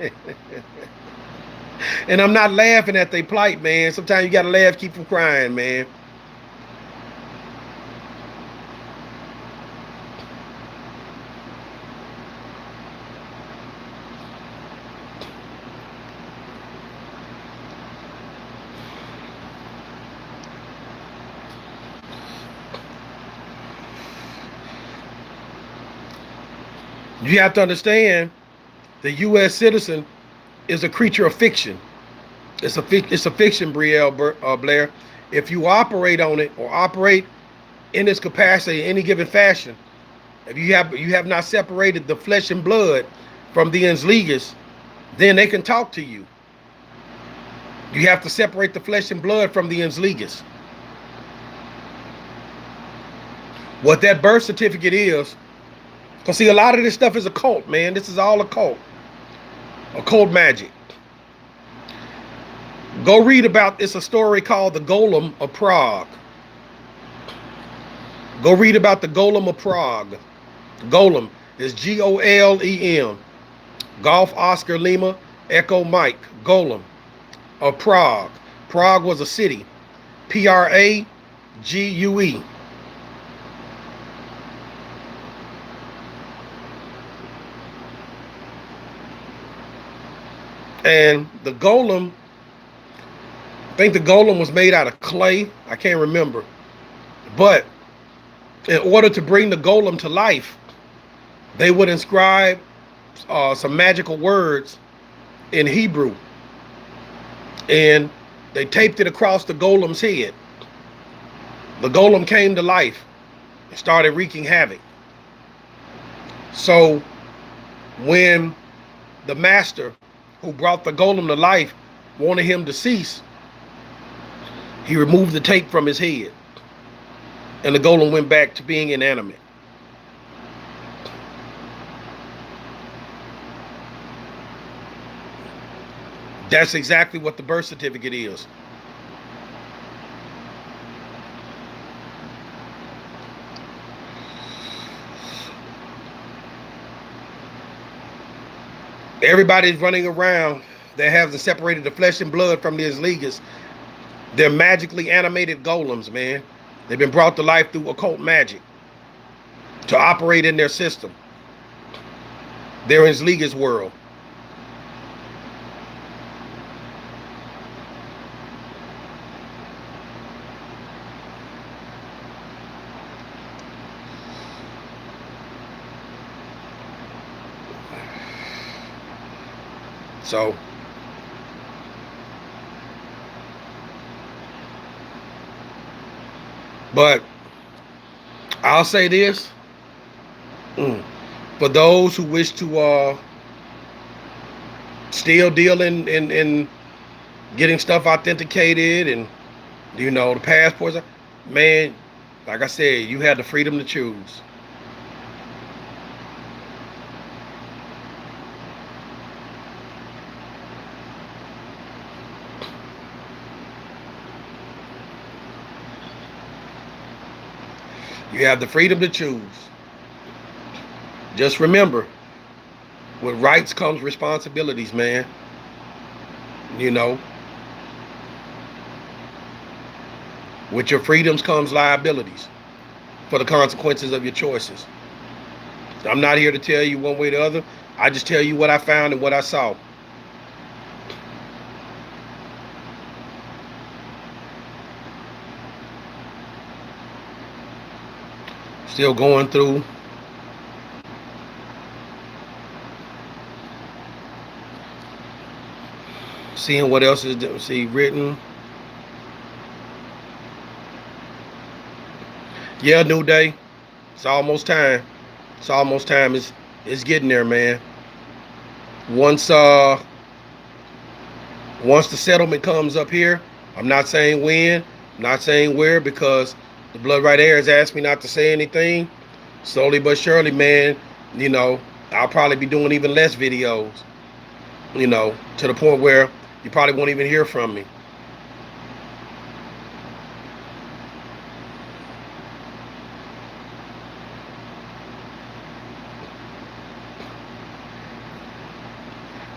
Speaker 1: And I'm not laughing at their plight, man. Sometimes you got to laugh, keep from crying, man. You have to understand the U.S. citizen is a creature of fiction. It's a fiction, Brielle Blair. If you operate on it or operate in its capacity in any given fashion, if you have not separated the flesh and blood from the ens legis, then they can talk to you. You have to separate the flesh and blood from the ens legis. What that birth certificate is, because see, a lot of this stuff is occult, man. This is all occult. Occult magic. Go read about, it's a story called the Golem of Prague. Go read about the Golem of Prague. Golem is Golem. Golf Oscar Lima Echo Mike. Golem of Prague. Prague was a city. Prague. And the golem, I think the golem was made out of clay. I can't remember. But in order to bring the golem to life, they would inscribe some magical words in Hebrew. And they taped it across the golem's head. The golem came to life and started wreaking havoc. So when the master who brought the golem to life wanted him to cease, He removed the tape from his head, and the golem went back to being inanimate. That's exactly what the birth certificate is. Everybody's running around that hasn't separated the flesh and blood from these leaguers. They're magically animated golems, man. They've been brought to life through occult magic to operate in their system. They're in Zliga's world. So, but I'll say this. For those who wish to still deal in getting stuff authenticated and, the passports, man, like I said, you have the freedom to choose. You have the freedom to choose. Just remember, with rights comes responsibilities, man. With your freedoms comes liabilities for the consequences of your choices. I'm not here to tell you one way or the other. I just tell you what I found and what I saw. Still going through. Seeing what else is written. Yeah, new day. It's almost time. It's almost time. It's getting there, man. Once the settlement comes up here, I'm not saying when, I'm not saying where, because the Blood Right Air has asked me not to say anything. Slowly but surely, man, I'll probably be doing even less videos, to the point where you probably won't even hear from me.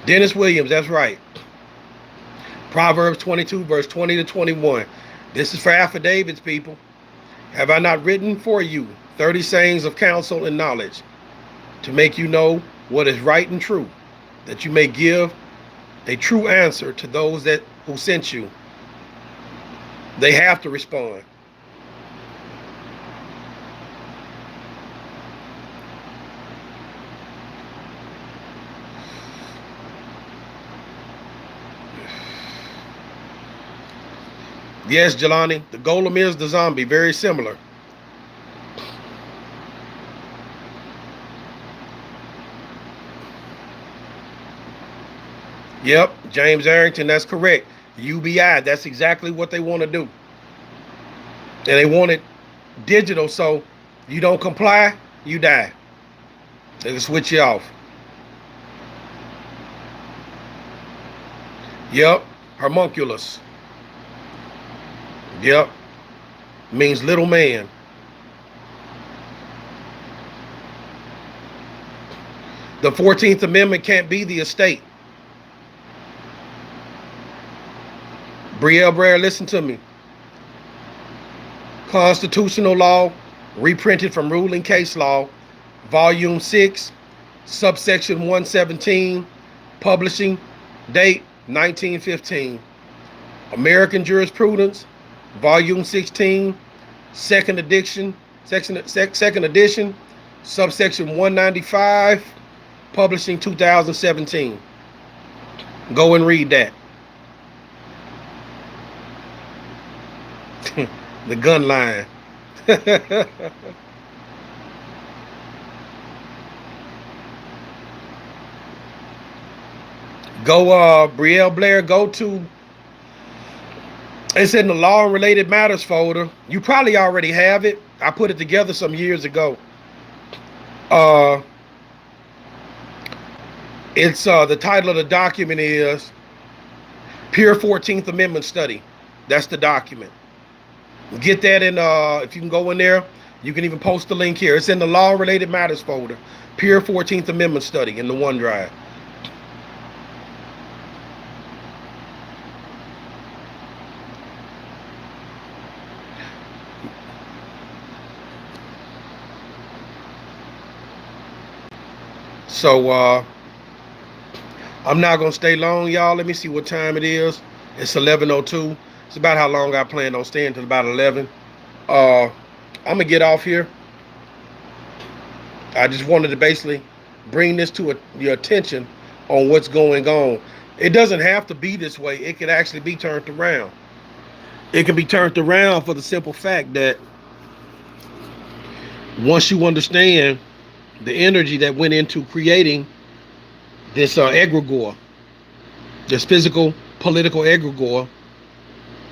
Speaker 1: Dennis Williams, that's right. Proverbs 22, verse 20 to 21. This is for affidavits, people. Have I not written for you 30 sayings of counsel and knowledge, to make you know what is right and true, that you may give a true answer to those who sent you? They have to respond. Yes, Jelani, the golem is the zombie, very similar. Yep, James Arrington, that's correct. UBI, that's exactly what they want to do. And they want it digital, so you don't comply, you die. They can switch you off. Yep, homunculus. Yep, means little man. The 14th Amendment can't be the estate. Brielle Brer, listen to me. Constitutional law, reprinted from ruling case law, volume 6, subsection 117, publishing date 1915. American Jurisprudence, volume 16, second edition, subsection 195, publishing 2017. Go and read that. The gun line. Go, Brielle Blair, go to It's in the Law and Related Matters folder. You probably already have it. I put it together some years ago. Uh, it's the title of the document is Pure 14th Amendment Study. That's the document. Get that in. If you can go in there, you can even post the link here. It's in the Law and Related Matters folder. Pure 14th Amendment Study in the OneDrive. So I'm not gonna stay long, y'all. Let me see what time it is. It's 11:02. It's about how long I planned on staying till about 11. I'm gonna get off here. I just wanted to basically bring this to your attention on what's going on. It doesn't have to be this way. It can actually be turned around. It can be turned around for the simple fact that once you understand the energy that went into creating this egregore, this physical political egregore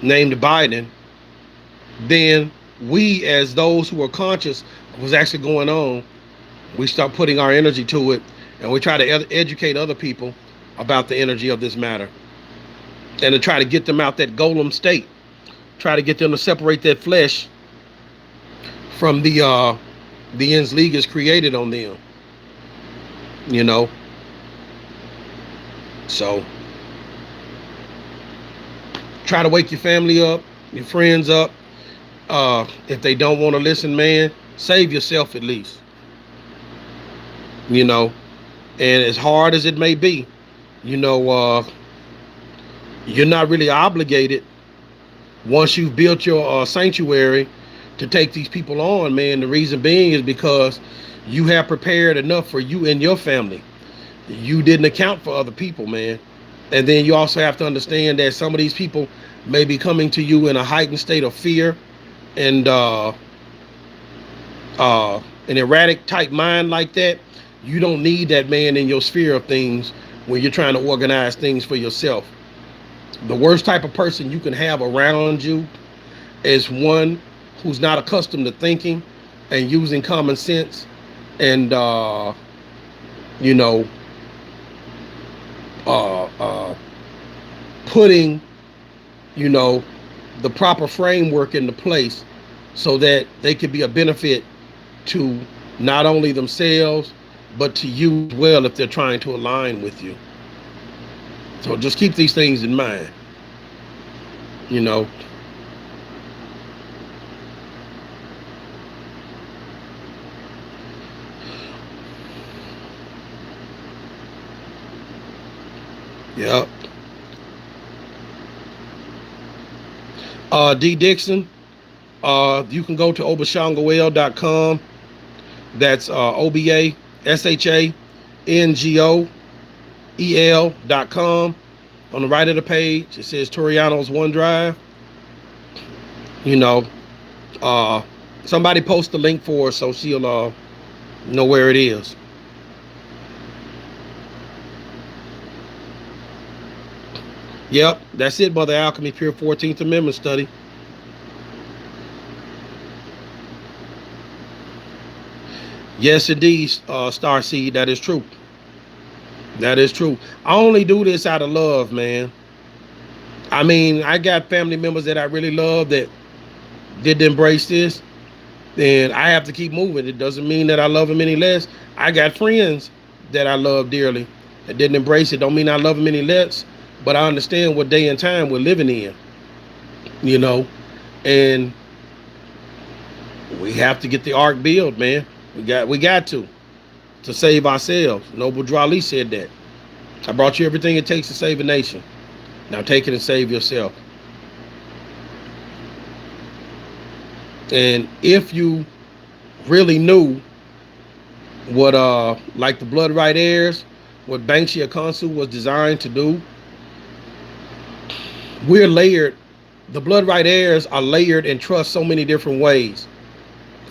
Speaker 1: named Biden, then we, as those who are conscious of what's actually going on, we start putting our energy to it, and we try to educate other people about the energy of this matter, and to try to get them out that golem state, try to get them to separate that flesh from the ends league is created on them, you know. So try to wake your family up, your friends up. If they don't want to listen, man, save yourself at least, you know. And as hard as it may be, you know, you're not really obligated once you've built your sanctuary to take these people on, man. The reason being is because you have prepared enough for you and your family. You didn't account for other people, man. And then you also have to understand that some of these people may be coming to you in a heightened state of fear and an erratic type mind like that. You don't need that man in your sphere of things when you're trying to organize things for yourself. The worst type of person you can have around you is one who's not accustomed to thinking and using common sense and you know, putting, you know, the proper framework into place so that they could be a benefit to not only themselves but to you as well if they're trying to align with you. So just keep these things in mind, you know. Yep. D Dixon, you can go to ObaShango-El.com. That's ObaShango-El.com. On the right of the page, it says Toriano's OneDrive. You know, somebody post the link for her so she'll know where it is. Yep, that's it, Mother Alchemy, Pure 14th Amendment Study. Yes, indeed, Starseed, that is true. That is true. I only do this out of love, man. I mean, I got family members that I really love that didn't embrace this, and I have to keep moving. It doesn't mean that I love them any less. I got friends that I love dearly that didn't embrace it. Don't mean I love them any less, but I understand what day and time we're living in, you know, and we have to get the ark built, man. We got to save ourselves. Noble Drali said that. I brought you everything it takes to save a nation. Now take it and save yourself. And if you really knew what like the blood right heirs, what Banksia Consul was designed to do, we're layered. The blood right heirs are layered and trust so many different ways.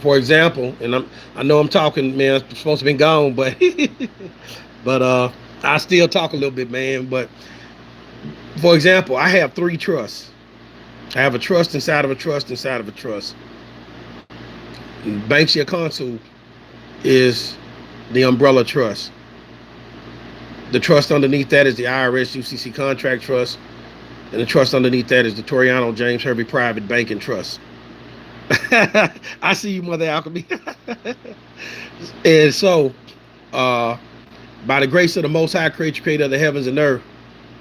Speaker 1: For example, and I know I'm talking, man, I'm supposed to be gone, but but I still talk a little bit, man. But for example, I have 3 trusts. I have a trust inside of a trust inside of a trust. Banksia Consul is the umbrella trust. The trust underneath that is the IRS UCC Contract Trust, and the trust underneath that is the Toriano James Hervey Private Banking Trust. I see you, Mother Alchemy. And so, uh, by the grace of the Most High Creator of the heavens and earth,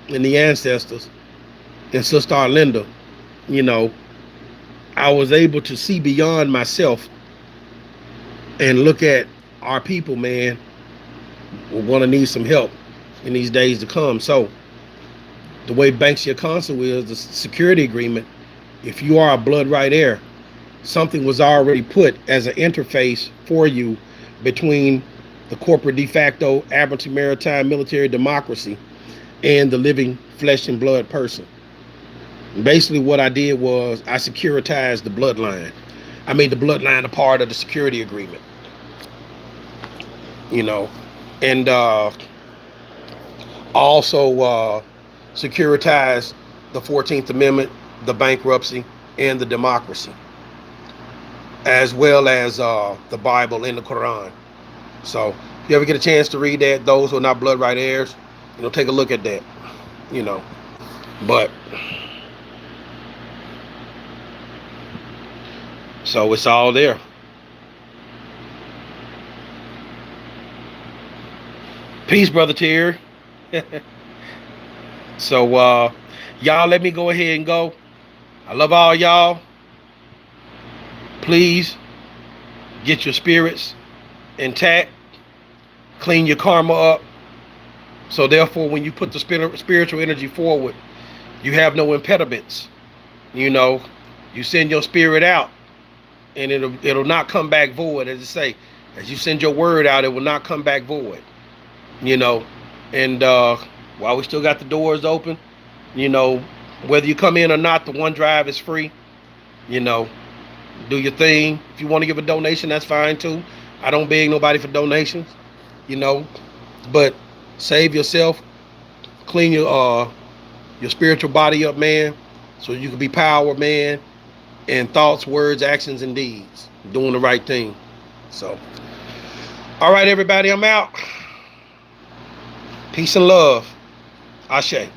Speaker 1: and the ancestors, and Sister Arlinda, you know, I was able to see beyond myself and look at our people, man. We're going to need some help in these days to come. So, the way Banksia Consul is, the security agreement, if you are a blood right heir, something was already put as an interface for you between the corporate de facto Admiralty Maritime Military Democracy and the living flesh and blood person. And basically what I did was I securitized the bloodline. I made the bloodline a part of the security agreement. You know, and also securitized the 14th Amendment, the bankruptcy, and the democracy, as well as the Bible and the Quran. So if you ever get a chance to read that, those who are not blood right heirs, you know, take a look at that, you know. But so it's all there. Peace, Brother Terry. So y'all, let me go ahead and go. I love all y'all. Please get your spirits intact. Clean your karma up. So therefore, when you put the spiritual energy forward, you have no impediments. You know, you send your spirit out, and it'll not come back void. As I say, as you send your word out, it will not come back void. You know, and while we still got the doors open, you know, whether you come in or not, the OneDrive is free. You know, do your thing. If you want to give a donation, that's fine too. I don't beg nobody for donations. You know, but save yourself, clean your spiritual body up, man, so you can be power, man, in thoughts, words, actions, and deeds, doing the right thing. So, all right, everybody, I'm out. Peace and love. Ashe.